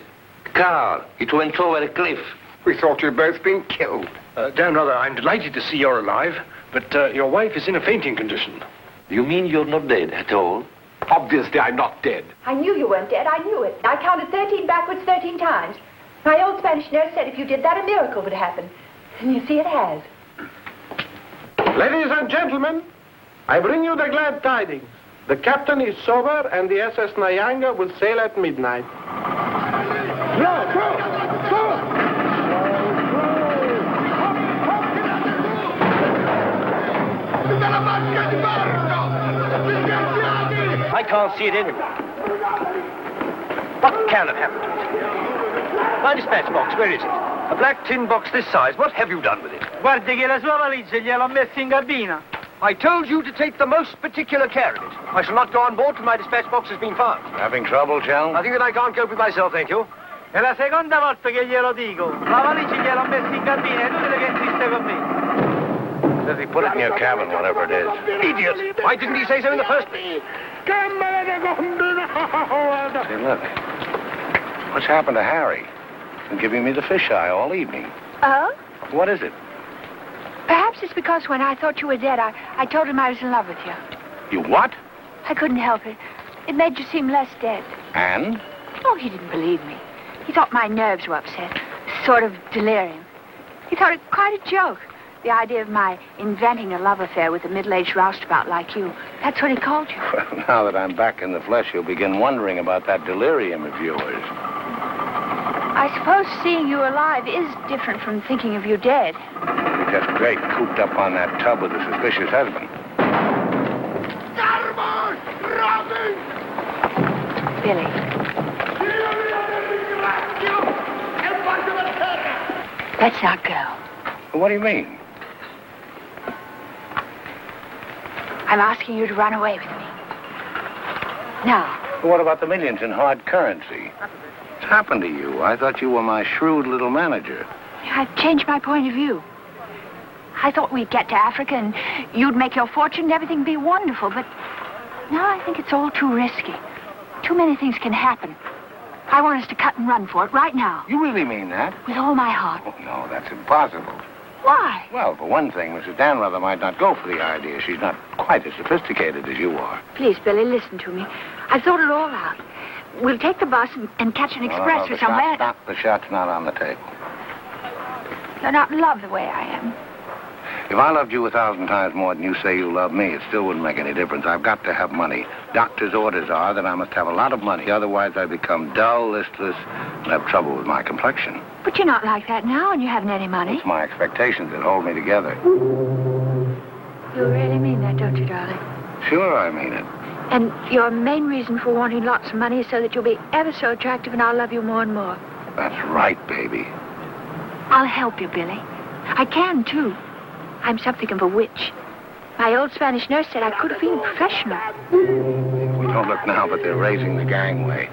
Car, it went over a cliff.
We thought you'd both been killed.
Dan Ruther, I'm delighted to see you're alive, but your wife is in a fainting condition.
You mean you're not dead at all?
Obviously, I'm not dead.
I knew you weren't dead. I knew it. I counted 13 backwards 13 times. My old Spanish nurse said if you did that, a miracle would happen. And you see, it has.
Ladies and gentlemen, I bring you the glad tidings. The captain is sober, and the SS Nyanga will sail at midnight.
I can't see it anywhere. What can have happened to it? My dispatch box, where is it?
A black tin box this size. What have you done with it?
Guardi che la sua valigia gliel'ho messa in cabina.
I told you to take the most particular care of it. I shall not go on board till my dispatch box has been found.
Having trouble, Chelm?
I think that I can't cope with myself, thank you.
È la seconda volta che glielo dico. La valigia gliel'ho messa in cabina, è inutile che insiste con me.
Says he put it in your cabin, whatever it is.
Idiot! Why didn't he say so in the first place?
Say, look. What's happened to Harry? He's been giving me the fisheye all evening.
Oh?
What is it?
Perhaps it's because when I thought you were dead, I told him I was in love with you.
You what?
I couldn't help it. It made you seem less dead.
And?
Oh, he didn't believe me. He thought my nerves were upset. Sort of delirium. He thought it quite a joke. The idea of my inventing a love affair with a middle-aged roustabout like you. That's what he called you.
Well, now that I'm back in the flesh, you'll begin wondering about that delirium of yours.
I suppose seeing you alive is different from thinking of you dead.
You're just great cooped up on that tub with a suspicious husband.
Billy. Let's not go.
What do you mean?
I'm asking you to run away with me. Now.
What about the millions in hard currency? What's happened to you? I thought you were my shrewd little manager.
I've changed my point of view. I thought we'd get to Africa and you'd make your fortune and everything be wonderful, but now I think it's all too risky. Too many things can happen. I want us to cut and run for it right now.
You really mean that?
With all my heart.
Oh, no, that's impossible.
Why?
Well, for one thing, Mrs. Danrother might not go for the idea. She's not quite as sophisticated as you are.
Please, Billy, listen to me. I've thought it all out. We'll take the bus and catch an express or somewhere.
The shot's not on the table.
You're not in love the way I am.
If I loved you 1,000 times more than you say you love me, it still wouldn't make any difference. I've got to have money. Doctor's orders are that I must have a lot of money. Otherwise, I become dull, listless, and have trouble with my complexion.
But you're not like that now, and you haven't any money.
It's my expectations that hold me together.
You really mean that, don't you, darling?
Sure, I mean it.
And your main reason for wanting lots of money is so that you'll be ever so attractive and I'll love you more and more.
That's right, baby.
I'll help you, Billy. I can, too. I'm something of a witch. My old Spanish nurse said I could have been professional.
We don't look now, but they're raising the gangway.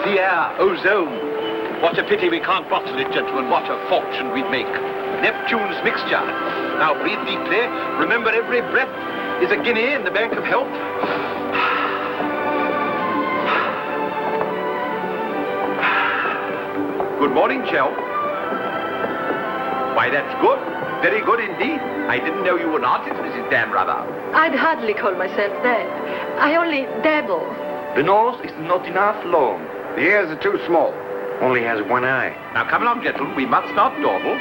The air, ozone. What a pity we can't bottle it, gentlemen. What a fortune we'd make. Neptune's mixture. Now breathe deeply. Remember, every breath is a guinea in the bank of health. Good morning, Chel. Why, that's good. Very good indeed. I didn't know you were an artist, Mrs. Danrother.
I'd hardly call myself that. I only dabble.
The nose is not enough long.
The ears are too small.
Only has one eye.
Now come along, gentlemen. We must not dawdle.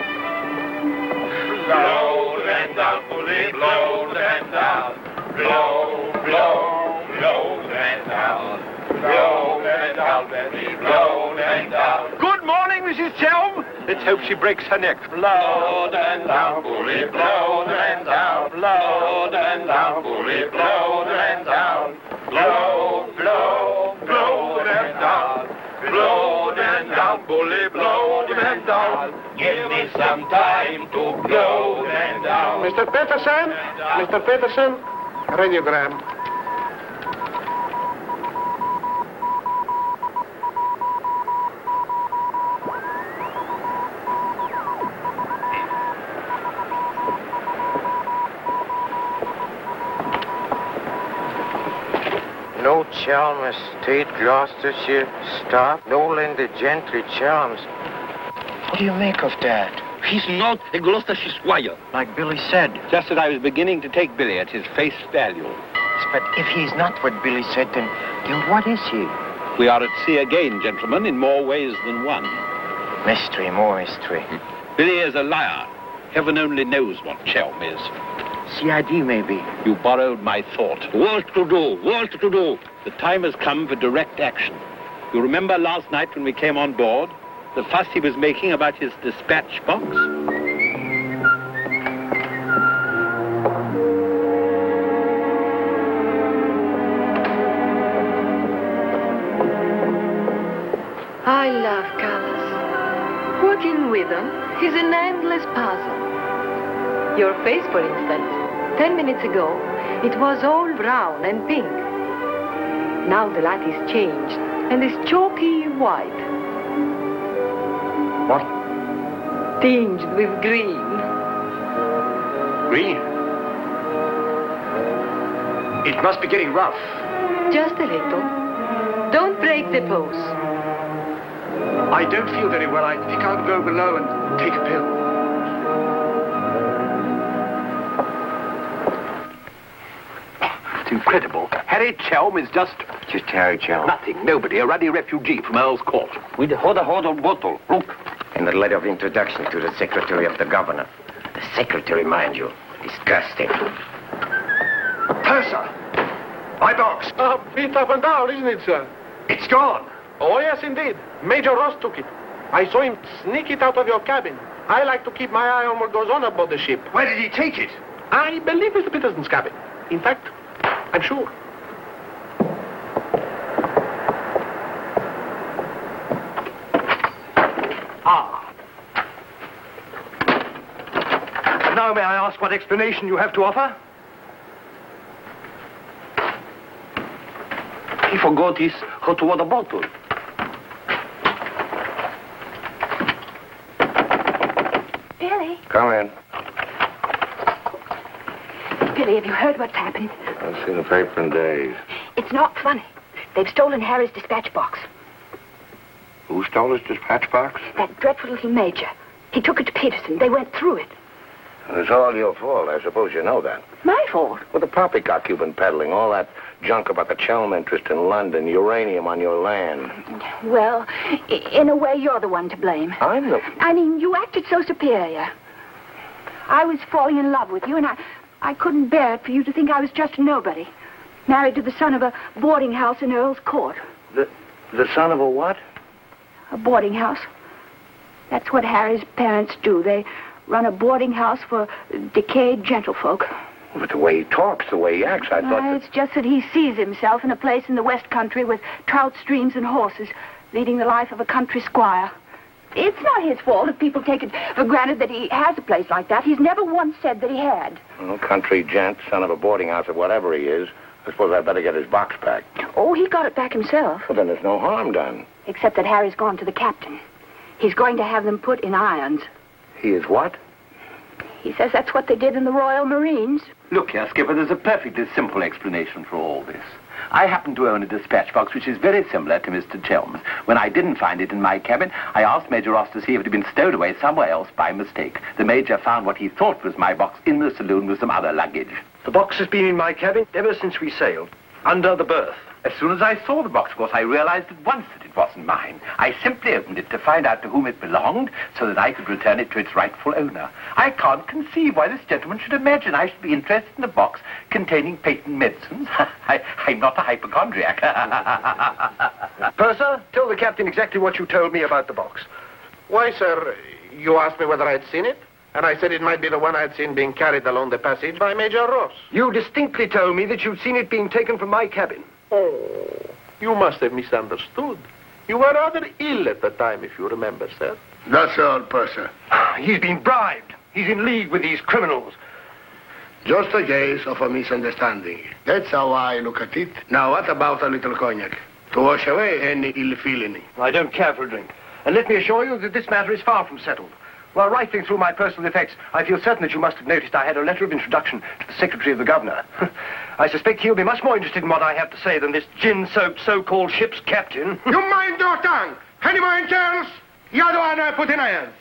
Blow the man down, bully, blow the man down. Blow, blow, blow the man down. Blow the man down, baby, blow the man down.
Good morning, Mrs. Chelm. Let's hope she breaks her neck.
Blow the man down, bully, blow the man down. Blow the man down, bully, blow the man down. Blow, blow, blow the man down. Blow the man down, bully, blow the man down. Give me some time to blow the man down.
Mr. Peterson? Mr. Peterson? Radiogram.
No charm estate, Gloucestershire, stop, no lender gentry charms. What do you make of that?
He's not a Gloucestershire squire.
Like Billy said.
Just as I was beginning to take Billy at his face value.
But if he's not what Billy said, then what is he?
We are at sea again, gentlemen, in more ways than one.
Mystery, more mystery.
Billy is a liar. Heaven only knows what Chelm is.
CID, maybe.
You borrowed my thought. What to do? What to do? The time has come for direct action. You remember last night when we came on board? The fuss he was making about his dispatch box?
I love colors. Working with them is an endless puzzle. Your face, for instance. 10 minutes ago, it was all brown and pink. Now the light is changed and is chalky white.
What?
Tinged with green.
Green? It must be getting rough.
Just a little. Don't break the pose.
I don't feel very well. I think I'll go below and take a pill.
It's incredible. Harry Chelm is just
Harry Chelm.
nothing, nobody, a ruddy refugee from Earl's Court.
With a hot bottle. Look.
And a letter of introduction to the secretary of the governor. The secretary, mind you. Disgusting.
Purser! My box! Beat up and down, isn't it, sir? It's gone. Oh, yes, indeed. Major Ross took it. I saw him sneak it out of your cabin. I like to keep my eye on what goes on aboard the ship. Where did he take it? I believe Mr. Peterson's cabin. In fact, I'm sure. Now may I ask what explanation you have to offer?
He forgot his hot water bottle.
Billy?
Come in.
Billy, have you heard what's happened?
I've seen the paper in days.
It's not funny. They've stolen Harry's dispatch box.
Who stole his dispatch box?
That dreadful little major. He took it to Peterson. They went through it.
It's all your fault. I suppose you know that.
My fault?
Well, the poppycock you've been peddling, all that junk about the Chelm interest in London, uranium on your land.
Well, in a way, you're the one to blame.
I'm the...
I mean, you acted so superior. I was falling in love with you, and I couldn't bear it for you to think I was just a nobody. Married to the son of a boarding house in Earl's Court.
The son of a what?
A boarding house. That's what Harry's parents do. They run a boarding house for decayed gentlefolk.
But the way he talks, the way he acts, I thought...
It's just that he sees himself in a place in the West Country with trout streams and horses, leading the life of a country squire. It's not his fault if people take it for granted that he has a place like that. He's never once said that he had.
Well, country gent, son of a boarding house or whatever he is. I suppose I'd better get his box back.
Oh, he got it back himself.
Well, then there's no harm done.
Except that Harry's gone to the captain. He's going to have them put in irons.
He is what?
He says that's what they did in the Royal Marines.
Look here, Skipper, there's a perfectly simple explanation for all this. I happen to own a dispatch box which is very similar to Mr. Chelm's. When I didn't find it in my cabin, I asked Major Ross to see if it had been stowed away somewhere else by mistake. The Major found what he thought was my box in the saloon with some other luggage.
The box has been in my cabin ever since we sailed. Under the berth.
As soon as I saw the box, of course, I realized at once that it wasn't mine. I simply opened it to find out to whom it belonged so that I could return it to its rightful owner. I can't conceive why this gentleman should imagine I should be interested in a box containing patent medicines. I'm not a hypochondriac.
Purser, tell the captain exactly what you told me about the box. Why, sir, you asked me whether I'd seen it, and I said it might be the one I'd seen being carried along the passage by Major Ross. You distinctly told me that you'd seen it being taken from my cabin. Oh, you must have misunderstood. You were rather ill at the time, if you remember, sir.
That's all, Purser.
He's been bribed. He's in league with these criminals.
Just a case of a misunderstanding. That's how I look at it. Now, what about a little cognac? To wash away any ill feeling.
I don't care for a drink. And let me assure you that this matter is far from settled. While rifling through my personal effects, I feel certain that you must have noticed I had a letter of introduction to the Secretary of the Governor. I suspect he'll be much more interested in what I have to say than this gin-soaked so-called ship's captain.
You mind your tongue! Any more intelligence? The other one I put in irons.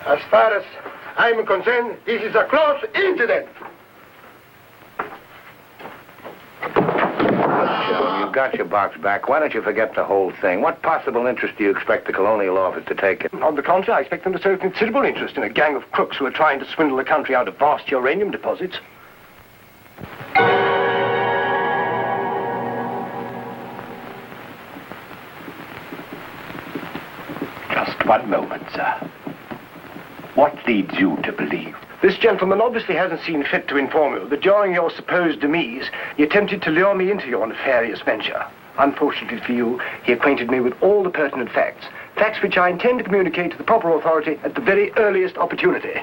As far as I'm concerned, this is a close incident.
You've got your box back. Why don't you forget the whole thing? What possible interest do you expect the Colonial Office to take in?
On the contrary, I expect them to show considerable interest in a gang of crooks who are trying to swindle the country out of vast uranium deposits.
Just one moment, sir. What leads you to believe?
This gentleman obviously hasn't seen fit to inform you that during your supposed demise, he attempted to lure me into your nefarious venture.
Unfortunately for you, he acquainted me with all the pertinent facts. Facts which I intend to communicate to the proper authority at the very earliest opportunity.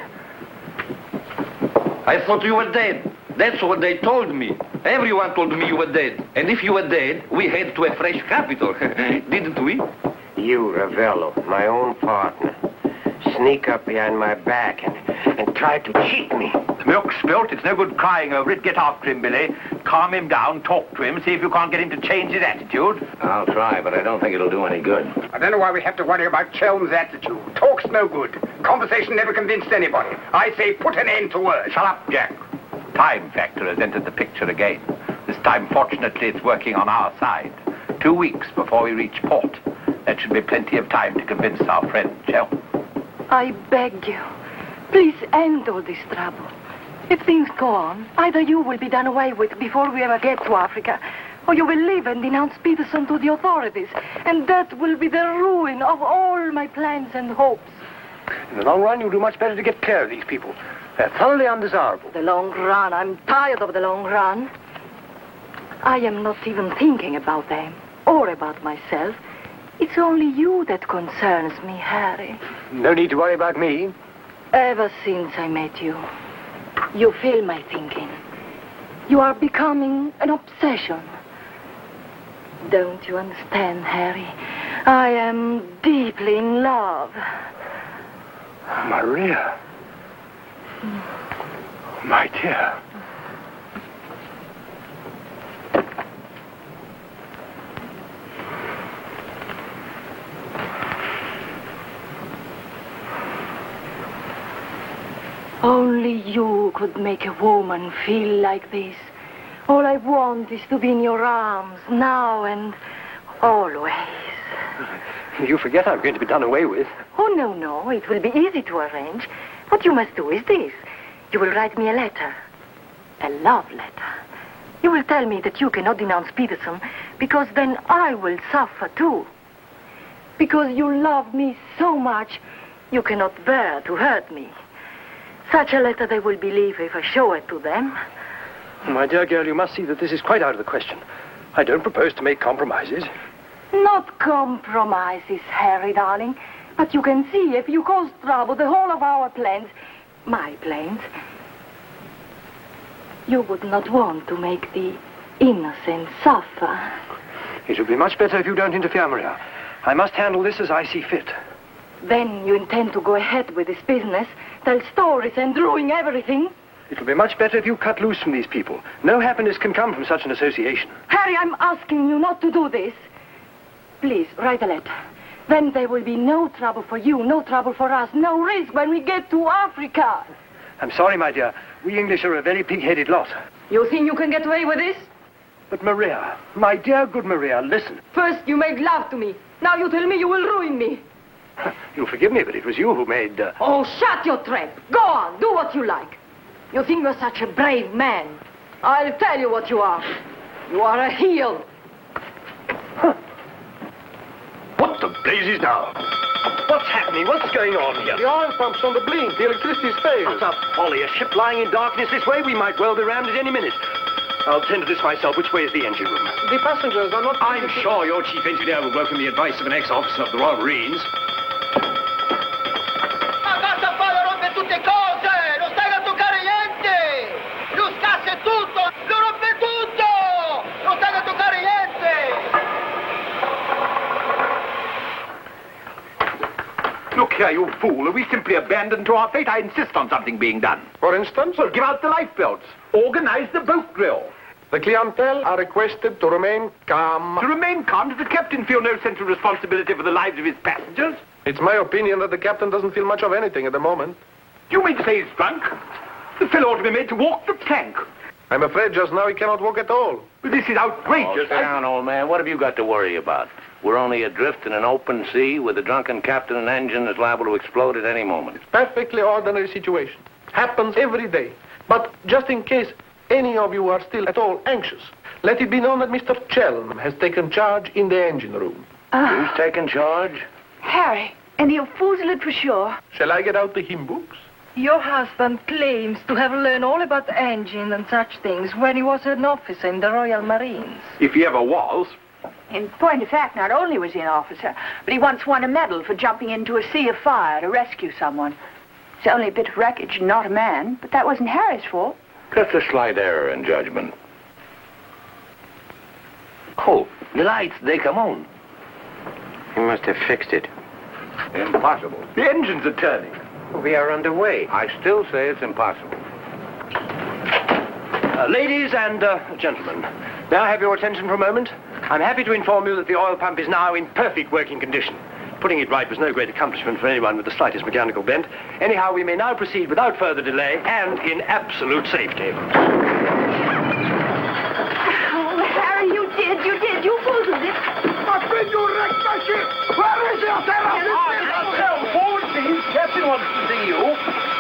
I thought you were dead. That's what they told me. Everyone told me you were dead. And if you were dead, we head to a fresh capital. Didn't we?
You, Ravello, my own partner, sneak up behind my back and try to cheat me.
The milk's spilt. It's no good crying over it. Get after him, Billy. Calm him down. Talk to him. See if you can't get him to change his attitude.
I'll try, but I don't think it'll do any good.
I don't know why we have to worry about Chelm's attitude. Talk's no good. Conversation never convinced anybody. I say put an end to words.
Shut up, Jack. Time factor has entered the picture again. This time, fortunately, it's working on our side. 2 weeks before we reach port. That should be plenty of time to convince our friend, Chel.
I beg you, please end all this trouble. If things go on, either you will be done away with before we ever get to Africa, or you will leave and denounce Peterson to the authorities, and that will be the ruin of all my plans and hopes.
In the long run, you'll do much better to get clear of these people. They're thoroughly undesirable.
The long run. I'm tired of the long run. I am not even thinking about them or about myself. It's only you that concerns me, Harry.
No need to worry about me.
Ever since I met you, you fill my thinking. You are becoming an obsession. Don't you understand, Harry? I am deeply in love.
Maria. My dear.
Only you could make a woman feel like this. All I want is to be in your arms, now and always.
You forget I'm going to be done away with.
Oh, no. It will be easy to arrange. What you must do is this. You will write me a letter. A love letter. You will tell me that you cannot denounce Peterson, because then I will suffer too. Because you love me so much, you cannot bear to hurt me. Such a letter they will believe if I show it to them.
My dear girl, you must see that this is quite out of the question. I don't propose to make compromises.
Not compromises, Harry, darling. But you can see if you cause trouble, the whole of our plans, my plans, you would not want to make the innocent suffer.
It would be much better if you don't interfere, Maria. I must handle this as I see fit.
Then you intend to go ahead with this business, tell stories and ruin everything?
It will be much better if you cut loose from these people. No happiness can come from such an association.
Harry, I'm asking you not to do this. Please, write a letter. Then there will be no trouble for you, no trouble for us, no risk when we get to Africa.
I'm sorry, my dear. We English are a very pig-headed lot.
You think you can get away with this?
But Maria, my dear good Maria, listen.
First you made love to me. Now you tell me you will ruin me.
You'll forgive me, but it was you who made...
Oh, shut your trap. Go on, do what you like. You think you're such a brave man. I'll tell you what you are. You are a heel.
Huh. What the blazes now? What's happening? What's going on here?
The oil pump's on the blink. The electricity's failed.
What a folly. A ship lying in darkness this way. We might well be rammed at any minute. I'll tend to this myself. Which way is the engine room?
The passengers are not...
I'm sure your chief engineer will welcome the advice of an ex-officer of the Royal Marines.
Look here, you fool. Are we simply abandoned to our fate? I insist on something being done.
For instance?
Well, give out the lifebelts. Organize the boat drill.
The clientele are requested to remain calm.
To remain calm? Does the captain feel no sense of responsibility for the lives of his passengers?
It's my opinion that the captain doesn't feel much of anything at the moment.
Do you mean to say he's drunk? The fellow ought to be made to walk the plank.
I'm afraid just now he cannot walk at all.
But this is outrageous.
Oh, sit down, old man. What have you got to worry about? We're only adrift in an open sea with a drunken captain and engine that's liable to explode at any moment.
It's perfectly ordinary situation. Happens every day. But just in case any of you are still at all anxious, let it be known that Mr. Chelm has taken charge in the engine room.
Who's taken charge?
Harry, and you're foozled for sure.
Shall I get out the hymn books?
Your husband claims to have learned all about engine and such things when he was an officer in the Royal Marines.
If he ever was.
In point of fact, not only was he an officer, but he once won a medal for jumping into a sea of fire to rescue someone. It's only a bit of wreckage, not a man, but that wasn't Harry's fault.
Just a slight error in judgment.
Oh, the lights, they come on.
He must have fixed it.
Impossible.
The engines are turning.
We are underway.
I still say it's impossible.
Ladies and gentlemen, may I have your attention for a moment? I'm happy to inform you that the oil pump is now in perfect working condition. Putting it right was no great accomplishment for anyone with the slightest mechanical bent. Anyhow, we may now proceed without further delay and in absolute safety.
Oh, Harry, you did. You boozled it.
But when you wrecked my ship, where is your
Forward, please. Captain wants to see you.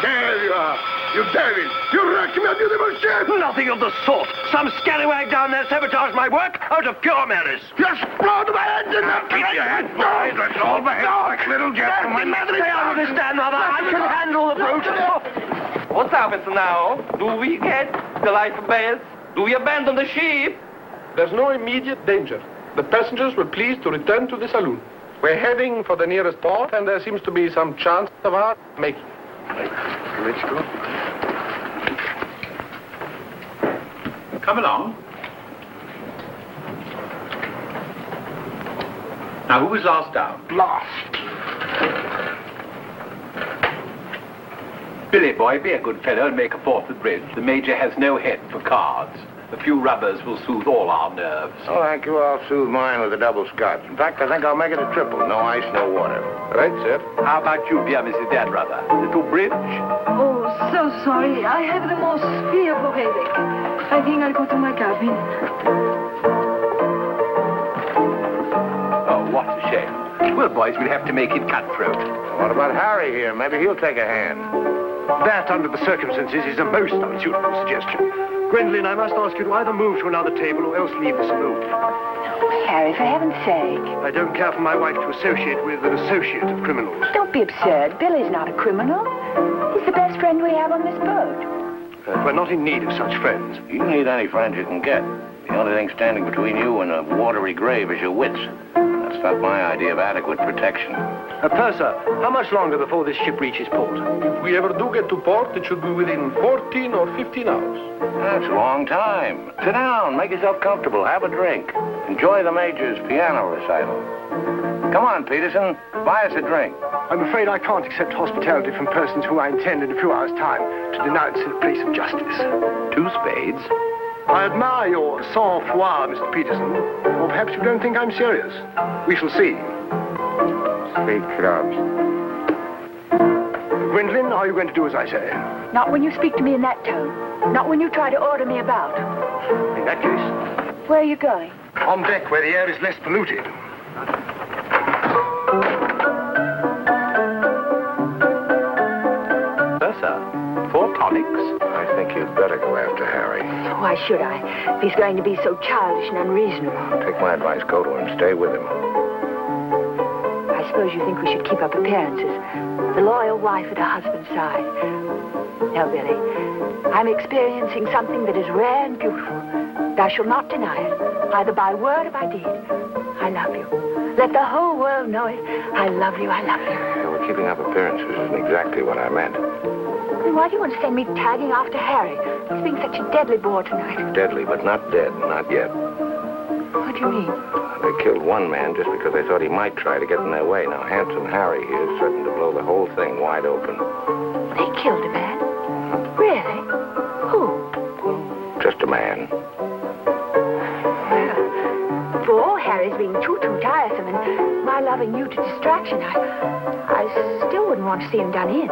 There you are. You devil! You wrecked my beautiful ship!
Nothing of the sort. Some scallywag down there sabotaged my work out of pure malice.
You explode my engine!
Now keep your hands behind. Let's all behave like little gentlemen.
Stay out of this, Dan, mother. I can handle the brute.
What happens now? Do we get the life belts? Do we abandon the ship?
There's no immediate danger. The passengers will please to return to the saloon. We're heading for the nearest port, and there seems to be some chance of our making it.
Let's go. Come along. Now, who was last down?
Last.
Billy, boy, be a good fellow and make a fourth at bridge. The Major has no head for cards. A few rubbers will soothe all our nerves.
Oh, thank you. I'll soothe mine with a double scotch. In fact, I think I'll make it a triple. No ice, no water.
Right, sir.
How about you, dear Mrs. Dadbrother? Little bridge?
Oh, so sorry. I have the most fearful headache. I think I'll go to my cabin.
Oh, what a shame. Well, boys, we'll have to make it cutthroat.
What about Harry here? Maybe he'll take a hand.
That, under the circumstances, is a most unsuitable suggestion. Gwendolen, I must ask you to either move to another table or else leave the saloon.
Oh, Harry, for heaven's sake.
I don't care for my wife to associate with an associate of criminals.
Don't be absurd. Billy's not a criminal. He's the best friend we have on this boat.
We're not in need of such friends.
You need any friends you can get. The only thing standing between you and a watery grave is your wits. That's not my idea of adequate protection.
Purser, how much longer before this ship reaches port?
If we ever do get to port, it should be within 14 or 15 hours.
That's a long time. Sit down, make yourself comfortable, have a drink. Enjoy the Major's piano recital. Come on, Peterson, buy us a drink.
I'm afraid I can't accept hospitality from persons who I intend in a few hours' time to denounce in a place of justice.
2 spades.
I admire your sang-froid, Mr. Peterson. Or perhaps you don't think I'm serious. We shall see.
3 clubs.
Gwendolen, are you going to do as I say?
Not when you speak to me in that tone. Not when you try to order me about.
In that case...
Where are you going?
On deck, where the air is less polluted.
Sir, 4 tonics.
I think you'd better go after Harry.
Why should I? If he's going to be so childish and unreasonable.
Take my advice, go to him, stay with him.
I suppose you think we should keep up appearances. The loyal wife at her husband's side. No, Billy. I'm experiencing something that is rare and beautiful. And I shall not deny it, either by word or by deed. I love you. Let the whole world know it. I love you, I love you.
Yeah, well, keeping up appearances isn't exactly what I meant.
Why do you want to send me tagging after Harry? He's being such a deadly bore tonight.
Deadly, but not dead, not yet.
What do you mean?
They killed one man just because they thought he might try to get in their way. Now, handsome Harry here is certain to blow the whole thing wide open.
They killed a man? Really? Who?
Just a man.
Well, for all Harry's being too tiresome and my loving you to distraction, I still wouldn't want to see him done in.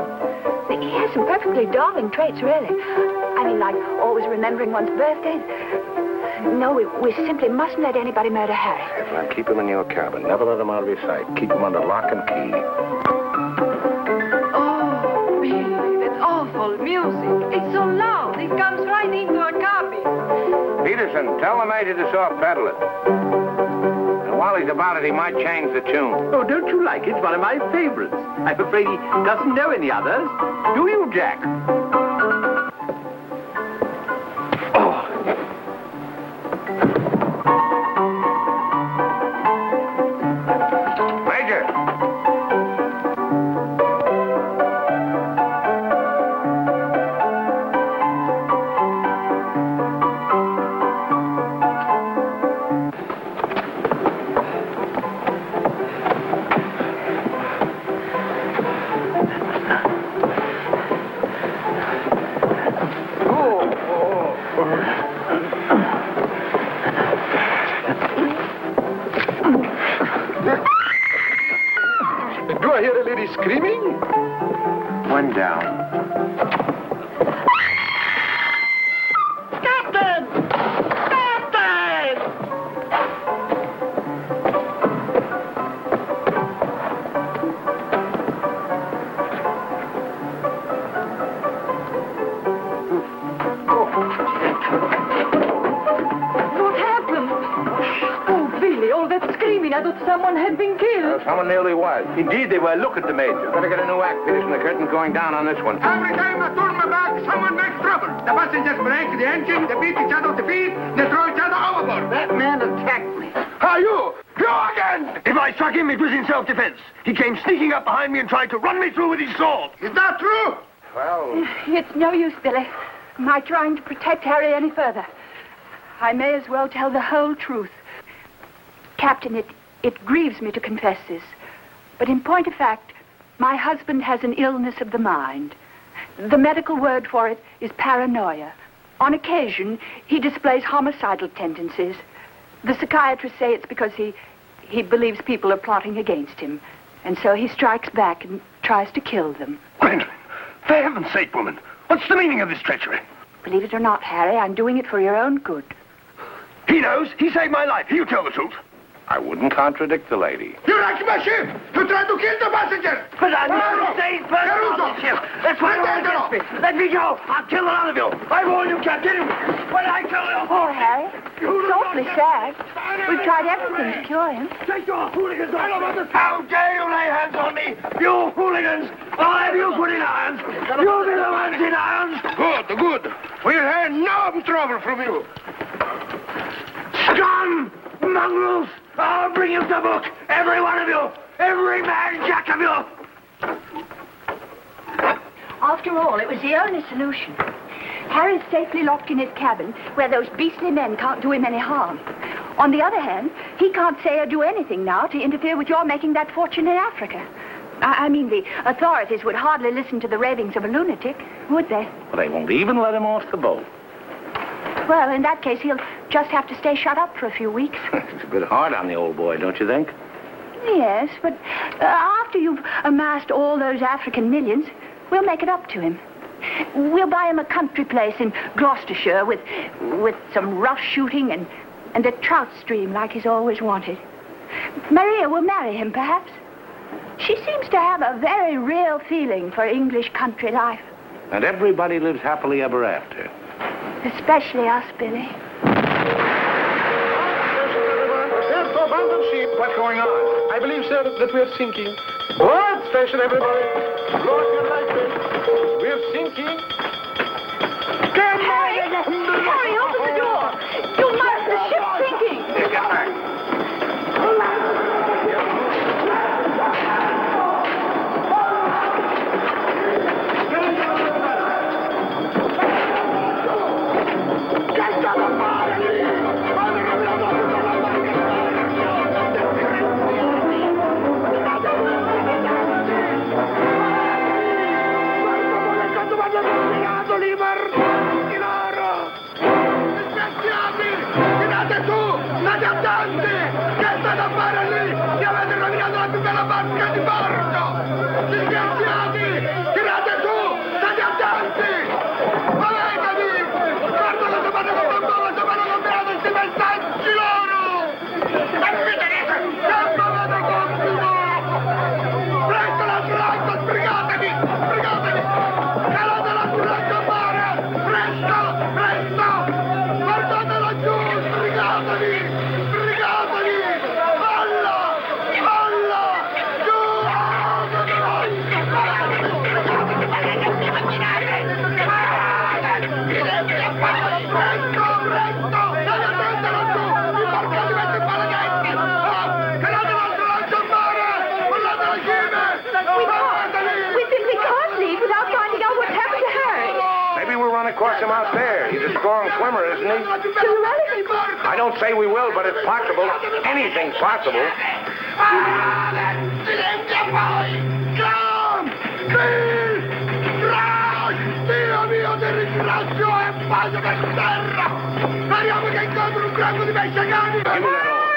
He has some perfectly darling traits, really. I mean, like always remembering one's birthdays. No, we simply mustn't let anybody murder Harry.
Well, keep him in your cabin. Never let him out of your sight. Keep him under lock and key.
Oh, Billy, that's awful music. It's so loud. It comes right into our cabin.
Peterson, tell the Major to soft pedal it. And while he's about it, he might change the tune.
Oh, don't you like it? It's one of my favorites. I'm afraid he doesn't know any others. Do you, Jack?
Do I hear a lady screaming?
One down.
Captain! Captain!
What happened? Oh, Billy, all that screaming. I thought someone had been killed.
Someone nearly was.
Indeed, they were. Look at the Major.
Better get a new act, Peters, and the curtain's going down on this one.
Every time I turn my back, someone makes trouble. The passengers break the engine, they beat each other to feet, they throw each other overboard. That man attacked me.
Are you? You again! If I struck him, it was in self-defense. He came sneaking up behind me and tried to run me through with his sword.
Is that true?
Well...
It's no use, Billy. My trying to protect Harry any further. I may as well tell the whole truth. Captain, it grieves me to confess this, but in point of fact, my husband has an illness of the mind. The medical word for it is paranoia. On occasion, he displays homicidal tendencies. The psychiatrists say it's because he believes people are plotting against him, and so he strikes back and tries to kill them.
Gwendolyn, for heaven's sake, woman, what's the meaning of this treachery?
Believe it or not, Harry, I'm doing it for your own good.
He knows. He saved my life. You tell the truth.
I wouldn't contradict the lady.
You wrecked my ship! You tried to kill the passengers!
But I'm not staying first on the ship. That's why you're against me. Let me go. I'll kill a lot of you. I warn you, Captain. When I kill you...
Poor Harry. It's awfully sad. We've tried everything to cure him.
Take your hooligans off. How dare you lay hands on me? You hooligans. I'll have you put in irons. You'll be the ones in irons.
Good, good. We'll have no trouble from you.
Scum! Mongrels! I'll bring you to book. Every one of you. Every man jack of you.
After all, it was the only solution. Harry's safely locked in his cabin, where those beastly men can't do him any harm. On the other hand, he can't say or do anything now to interfere with your making that fortune in Africa. I mean, the authorities would hardly listen to the ravings of a lunatic, would they?
Well, they won't even let him off the boat.
Well, in that case, he'll just have to stay shut up for a few weeks.
It's a bit hard on the old boy, don't you think?
Yes, but after you've amassed all those African millions, we'll make it up to him. We'll buy him a country place in Gloucestershire with some rough shooting and a trout stream like he's always wanted. Maria will marry him, perhaps. She seems to have a very real feeling for English country life.
And everybody lives happily ever after.
Especially us, Billy.
There's to abandon ship. What's going on? I believe, sir, that we're sinking. What? Station, everybody. Blow up your lights, sir. We're sinking.
Harry! Harry, open the door! You must! The ship's sinking!
Across him out there. He's a strong swimmer, isn't he? I don't say we will, but it's possible. Anything's possible.
Dio mio, ti ringrazio e Voglio per terra! Speriamo che incontri un branco di pesce cani!
Give me that oar.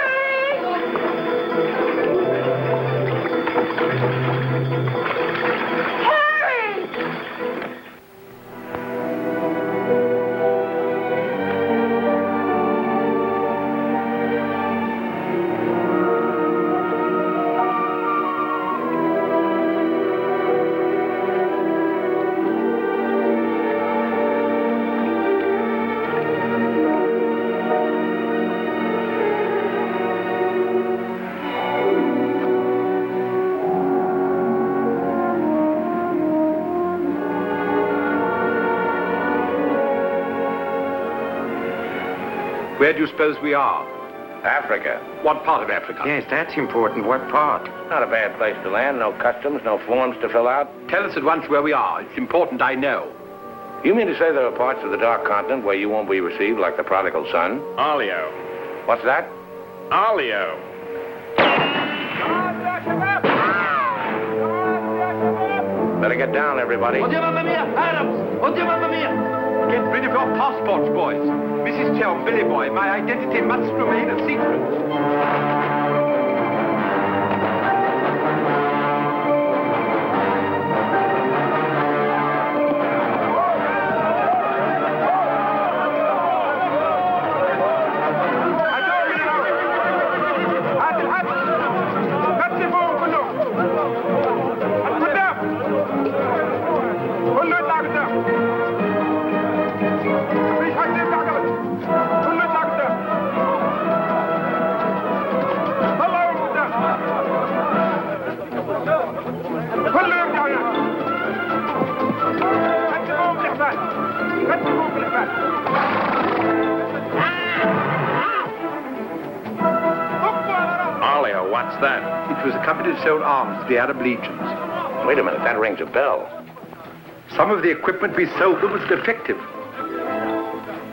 Where do you suppose we are?
Africa.
What part of Africa?
Yes, that's important. What part?
Not a bad place to land. No customs, no forms to fill out.
Tell us at once where we are. It's important I know.
You mean to say there are parts of the Dark Continent where you won't be received like the prodigal son?
Alio.
What's that?
Alio.
Better get down, everybody.
Oddio, mamma mia! Arabs! Oddio, mamma mia!
Get rid of your passports, boys. Mrs. Chow, Billy Boy, my identity must remain a secret.
Alio, what's that?
It was a company that sold arms to the Arab legions.
Wait a minute, that rings a bell.
Some of the equipment we sold them was defective.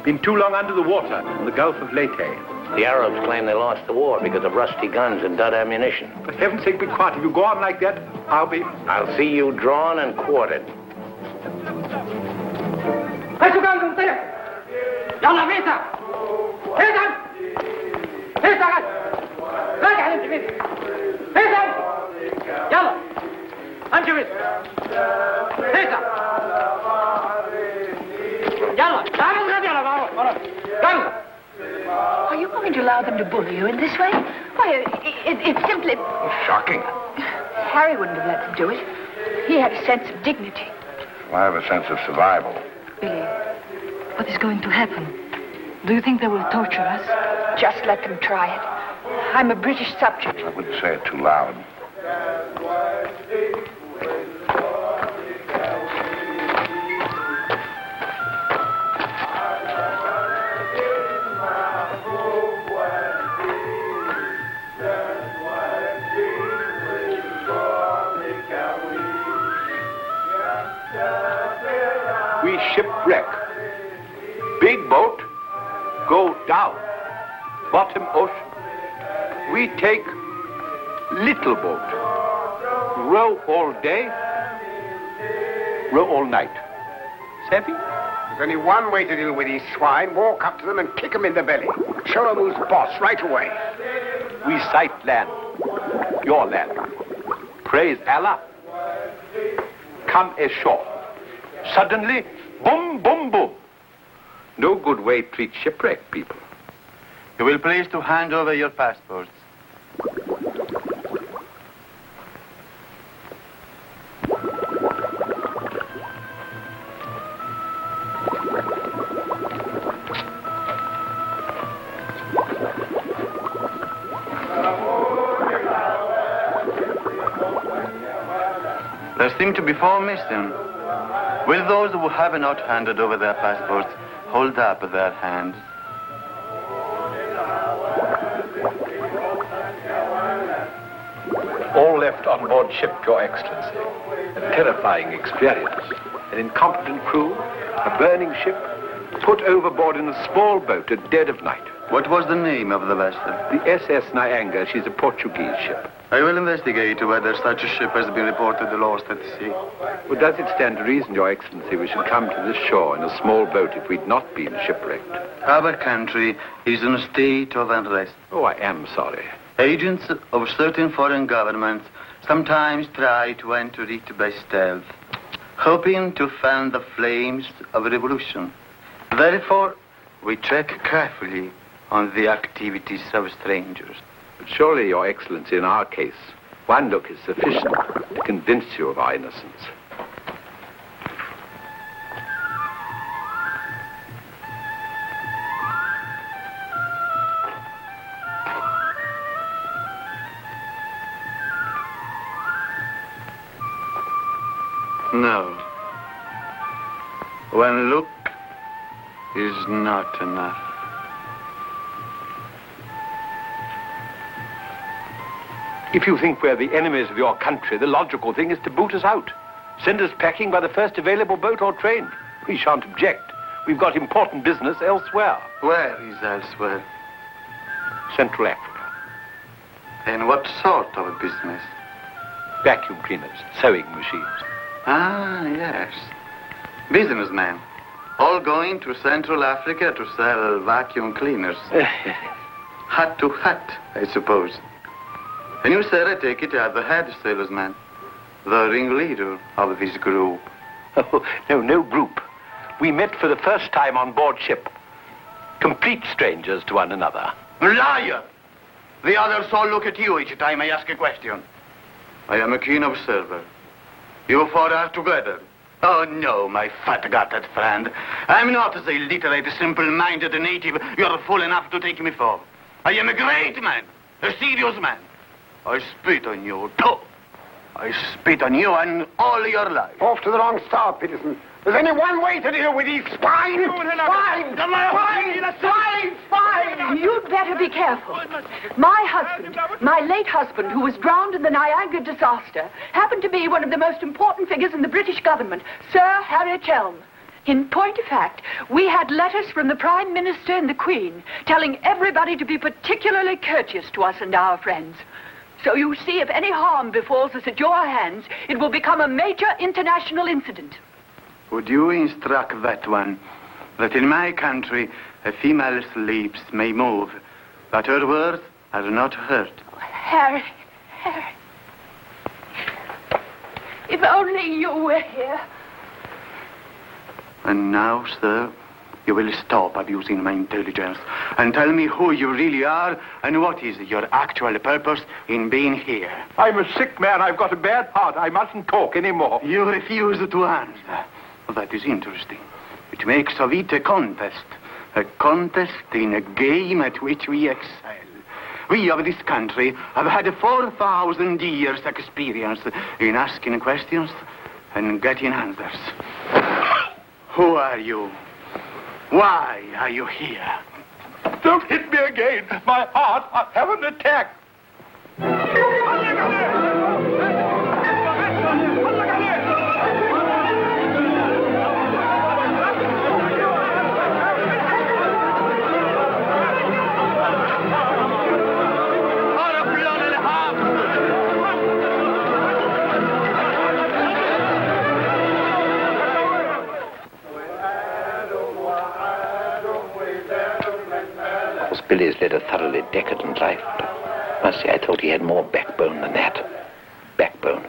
Been too long under the water in the Gulf of Leyte.
The Arabs claim they lost the war because of rusty guns and dud ammunition.
For heaven's sake, be quiet. If you go on like that,
I'll see you drawn and quartered.
يلا فيتا فيتا فيتا راجع انت فيتا فيتا يلا امشي فيتا فيتا يلا تعال غادي على بعض يلا.
Are you going to allow them to bully you in this way? Why, it's simply...
Shocking.
Harry wouldn't have let them do it. He had a sense of dignity.
I have a sense of survival.
Billy, what is going to happen? Do you think they will torture us?
Just let them try it. I'm a British subject.
I wouldn't say it too loud.
we shipwreck. Big boat, go down. Bottom ocean. We take little boat. Row all day, row all night. Savvy?
There's only one way to deal with these swine. Walk up to them and kick them in the belly. Show them who's boss right away.
We sight land. Your land. Praise Allah. Come ashore. Suddenly, boom, boom, boom. No good way to treat shipwrecked people.
You will please to hand over your passports. There seem to be 4 missing. Will those who have not handed over their passports hold up their hands?
All left on board ship, Your Excellency. A terrifying experience. An incompetent crew, a burning ship, put overboard in a small boat at dead of night.
What was the name of the vessel?
The SS Nyanga. She's a Portuguese ship.
I will investigate whether such a ship has been reported lost at sea.
Well, does it stand to reason, Your Excellency, we should come to this shore in a small boat if we'd not been shipwrecked?
Our country is in a state of unrest.
Oh, I am sorry.
Agents of certain foreign governments sometimes try to enter it by stealth, hoping to fan the flames of revolution. Therefore, we check carefully on the activities of strangers.
But surely, Your Excellency, in our case, one look is sufficient to convince you of our innocence.
No. One look is not enough.
If you think we're the enemies of your country, the logical thing is to boot us out. Send us packing by the first available boat or train. We shan't object. We've got important business elsewhere.
Where is elsewhere?
Central Africa.
And what sort of a business?
Vacuum cleaners, sewing machines.
Ah, yes. Businessmen. All going to Central Africa to sell vacuum cleaners. Hut to hut, I suppose. And you, sir, I take it, are the head salesman, the ringleader of this group.
Oh, no group. We met for the first time on board ship. Complete strangers to one another.
Liar! The others all look at you each time I ask a question. I am a keen observer. You four are together. Oh, no, my fat-gutted friend. I'm not the illiterate, simple-minded native you're fool enough to take me for. I am a great man, a serious man. I spit on you, too. I spit on you and all your life.
Off to the wrong start, Peterson. There's only one way to deal with these swine! Swine!
You'd better be careful. My husband, my late husband, who was drowned in the Niagara disaster, happened to be one of the most important figures in the British government, Sir Harry Chelm. In point of fact, we had letters from the Prime Minister and the Queen telling everybody to be particularly courteous to us and our friends. So you see, if any harm befalls us at your hands, it will become a major international incident.
Would you instruct that one that in my country a female's lips may move, but her words are not heard?
Harry. If only you were here.
And now, sir, you will stop abusing my intelligence and tell me who you really are and what is your actual purpose in being here.
I'm a sick man. I've got a bad heart. I mustn't talk anymore.
You refuse to answer. That is interesting. It makes of it a contest in a game at which we excel. We of this country have had 4,000 years' experience in asking questions and getting answers. Who are you? Why are you here?
Don't hit me again. My heart, I have an attack.
Billy's led a thoroughly decadent life. Must say, I thought he had more backbone than that. Backbone.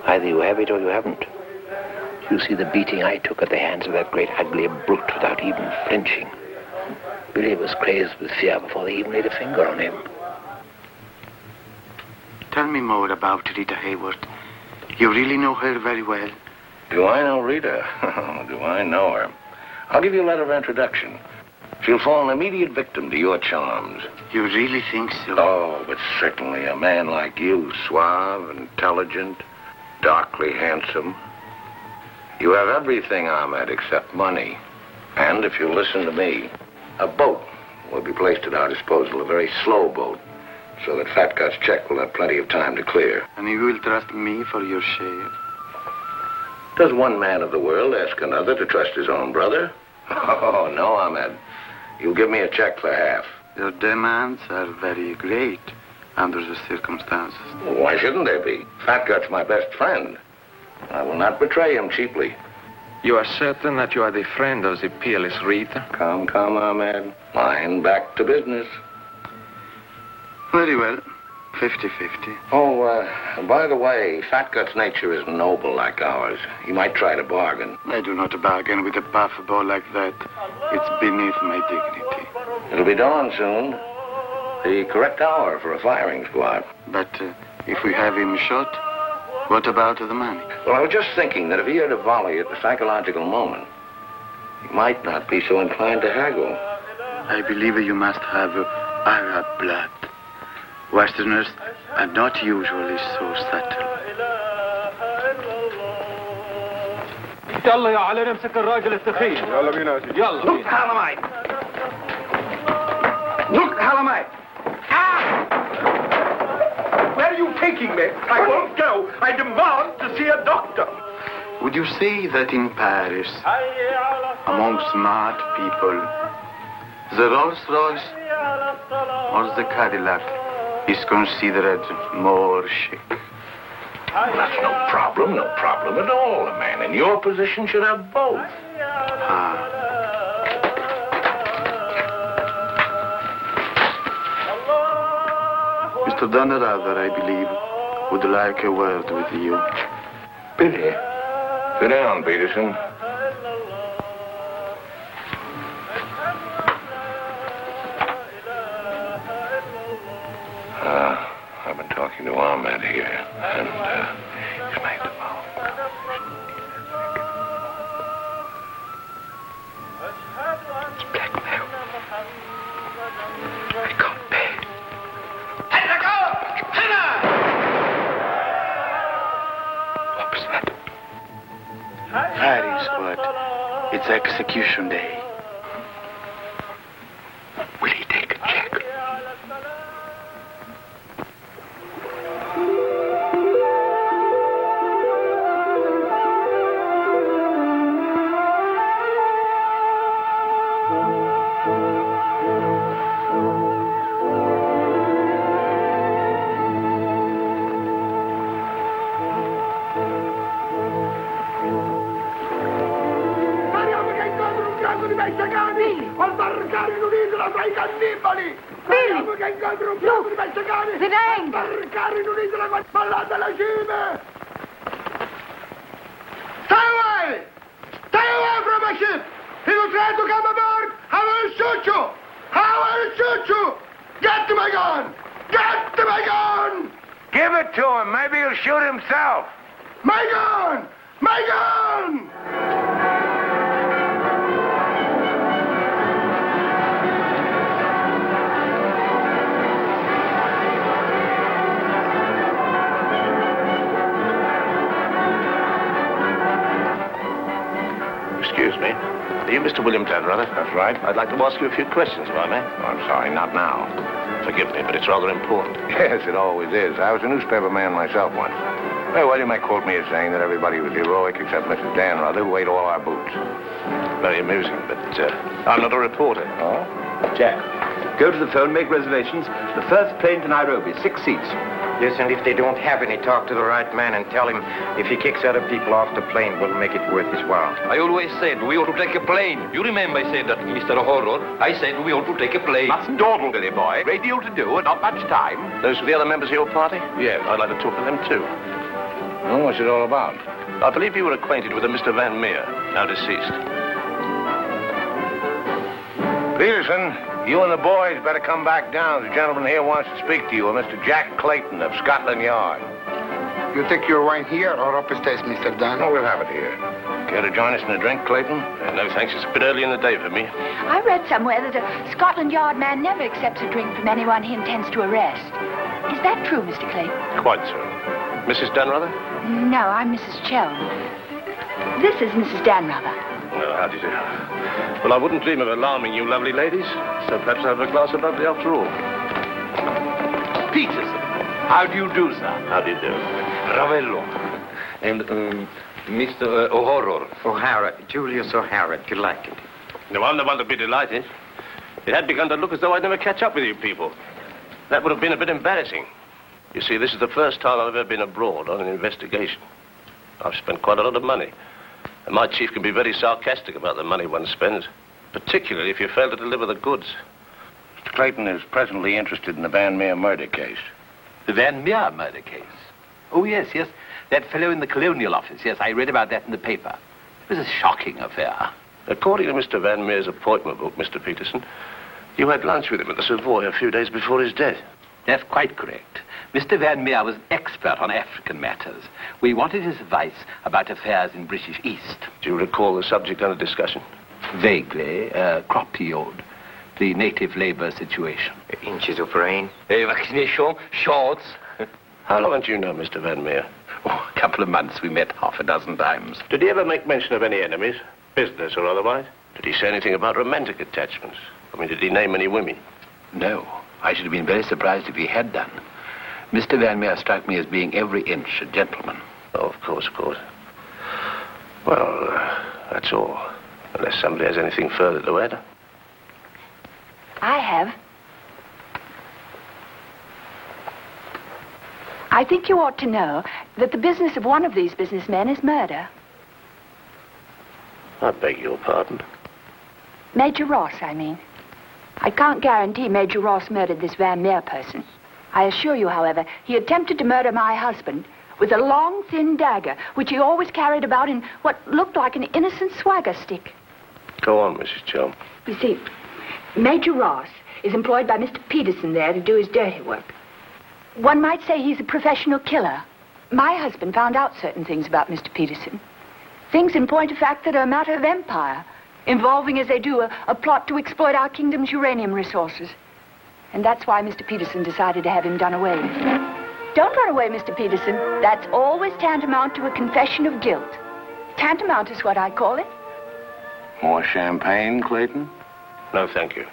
Either you have it or you haven't. You see the beating I took at the hands of that great ugly brute without even flinching. Billy was crazed with fear before they even laid a finger on him.
Tell me more about Rita Hayward. You really know her very well.
Do I know Rita? Do I know her? I'll give you a letter of introduction. She'll fall an immediate victim to your charms.
You really think so?
Oh, but certainly a man like you, suave, intelligent, darkly handsome. You have everything, Ahmed, except money. And if you listen to me, a boat will be placed at our disposal, a very slow boat, so that Fat Gut's check will have plenty of time to clear.
And you will trust me for your share?
Does one man of the world ask another to trust his own brother? Oh, no, Ahmed. you give me a check for half.
Your demands are very great under the circumstances.
Why shouldn't they be? Fat Gut's my best friend. I will not betray him cheaply.
You are certain that you are the friend of the peerless Rita?
Come, Ahmed. Mine back to business.
Very well. 50-50.
Oh, by the way, Fat Gut's nature is noble like ours. He might try to bargain.
I do not bargain with a puffball like that. It's beneath my dignity.
It'll be dawn soon. The correct hour for a firing squad.
But if we have him shot, what about the money?
Well, I was just thinking that if he had a volley at the psychological moment, he might not be so inclined to haggle.
I believe you must have Arab blood. Westerners are not usually so subtle.
يلا يا علي نمسك الراجل التخين.
يلا بينا يا سيدي.
يلا.
Look, Halamite. Look, Halamite. Where are you taking me? I won't go. I demand to see a doctor.
Would you say that in Paris, among smart people, the Rolls-Royce or the Cadillac is considered more chic?
Well, that's no problem at all. A man in your position should have both.
Mr. Donnerather, I believe, would like a word with you.
Billy, sit down, Peterson. I've been talking to Ahmed here, and he's made the move.
It's blackmail. I can't pay. What was that?
Firing squad. It's execution day.
Will he take a check?
Stay away! Stay away from my ship! If you try to come aboard, I will shoot you! I will shoot you! Get to my gun! Get to my gun!
Give it to him. Maybe he'll shoot himself.
My gun! My gun!
Excuse me. Are you Mr. William Tanrother?
That's right.
I'd like to ask you a few questions, if I may.
Oh, I'm sorry, not now.
Forgive me, but it's rather important.
Yes, it always is. I was a newspaper man myself once. Well, you may quote me as saying that everybody was heroic except Mrs. Danrother, who ate all our boots.
Very amusing, but I'm not a reporter.
Oh?
Jack, go to the phone, make reservations. The first plane to Nairobi, 6 seats.
Yes, and if they don't have any, talk to the right man and tell him if he kicks other people off the plane, we'll make it worth his while.
I always said we ought to take a plane. You remember I said that, Mr. Horror. I said we ought to take a plane.
Mustn't dawdle, Billy boy. Great deal to do and not much time.
Those are the other members of your party?
Yes, I'd like to talk to them too.
Well, what's it all about?
I believe you were acquainted with a Mr. Van Meer, now deceased.
Peterson, you and the boys better come back down. The gentleman here wants to speak to you, Mr. Jack Clayton of Scotland Yard.
You take your wine here or upstairs, Mr. Dan?
No, we'll have it here. Care to join us in a drink, Clayton?
No, thanks. It's a bit early in the day for me.
I read somewhere that a Scotland Yard man never accepts a drink from anyone he intends to arrest. Is that true, Mr. Clayton?
Quite so. Mrs. Danrother?
No, I'm Mrs. Chelm. This is Mrs. Danrother.
Well, how do you do? Well, I wouldn't dream of alarming you lovely ladies, so perhaps I'll have a glass of bubbly after all.
Peterson, how do you do, sir?
How do you do?
Ravello. And Mr. O'Horror.
O'Hara, Julius O'Hara, delighted.
No, I'm the one to be delighted.
It had begun to look as though I'd never catch up with you people. That would have been a bit embarrassing. You see, this is the first time I've ever been abroad on an investigation. I've spent quite a lot of money. And my chief can be very sarcastic about the money one spends, particularly if you fail to deliver the goods.
Mr. Clayton is presently interested in the Van Meer murder case.
The Van Meer murder case? Oh, yes. That fellow in the Colonial Office. Yes, I read about that in the paper. It was a shocking affair.
According to Mr. Van Meer's appointment book, Mr. Peterson, you had lunch with him at the Savoy a few days before his death.
That's quite correct. Mr. Van Meer was expert on African matters. We wanted his advice about affairs in British East.
Do you recall the subject under discussion?
Vaguely. Crop yield. The native labor situation.
Inches of rain.
Vaccination, shorts.
How long did you know Mr. Van Meer?
Oh, a couple of months. We met half a dozen times.
Did he ever make mention of any enemies, business or otherwise? Did he say anything about romantic attachments? I mean, did he name any women?
No. I should have been very surprised if he had done. Mr. Van Meer struck me as being every inch a gentleman.
Oh, of course. Well, that's all. Unless somebody has anything further to add.
I have. I think you ought to know that the business of one of these businessmen is murder.
I beg your pardon.
Major Ross, I mean. I can't guarantee Major Ross murdered this Van Meer person. I assure you, however, he attempted to murder my husband with a long, thin dagger, which he always carried about in what looked like an innocent swagger stick.
Go on, Mrs. Joe.
You see, Major Ross is employed by Mr. Peterson there to do his dirty work. One might say he's a professional killer. My husband found out certain things about Mr. Peterson. Things in point of fact that are a matter of empire, involving, as they do, a plot to exploit our kingdom's uranium resources. And that's why Mr. Peterson decided to have him done away with. Don't run away, Mr. Peterson. That's always tantamount to a confession of guilt. Tantamount is what I call it.
More champagne, Clayton?
No, thank you.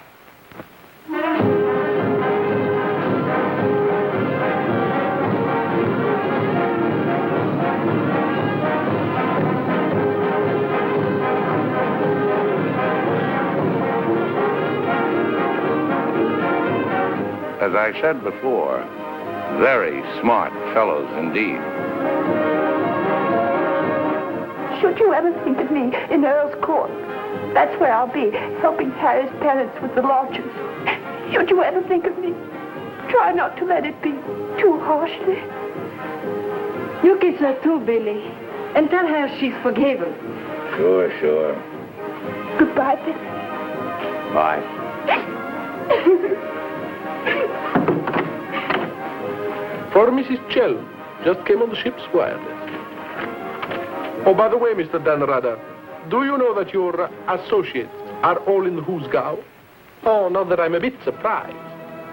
As I said before, very smart fellows indeed.
Should you ever think of me in Earl's Court, that's where I'll be, helping Harry's parents with the lodgers. Should you ever think of me, try not to let it be too harshly.
You kiss her too, Billy, and tell her she's forgiven.
Sure.
Goodbye, Billy.
Bye.
For Mrs. Chell, just came on the ship's wireless. Oh, by the way, Mr. Danrada, do you know that your associates are all in the Husgau? Oh, not that I'm a bit surprised.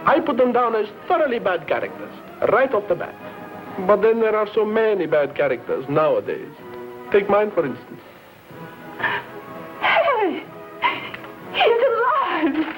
I put them down as thoroughly bad characters, right off the bat. But then there are so many bad characters nowadays. Take mine, for instance.
Harry! He's alive!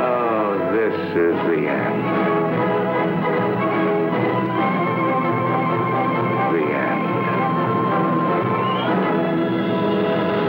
Oh, this is the end.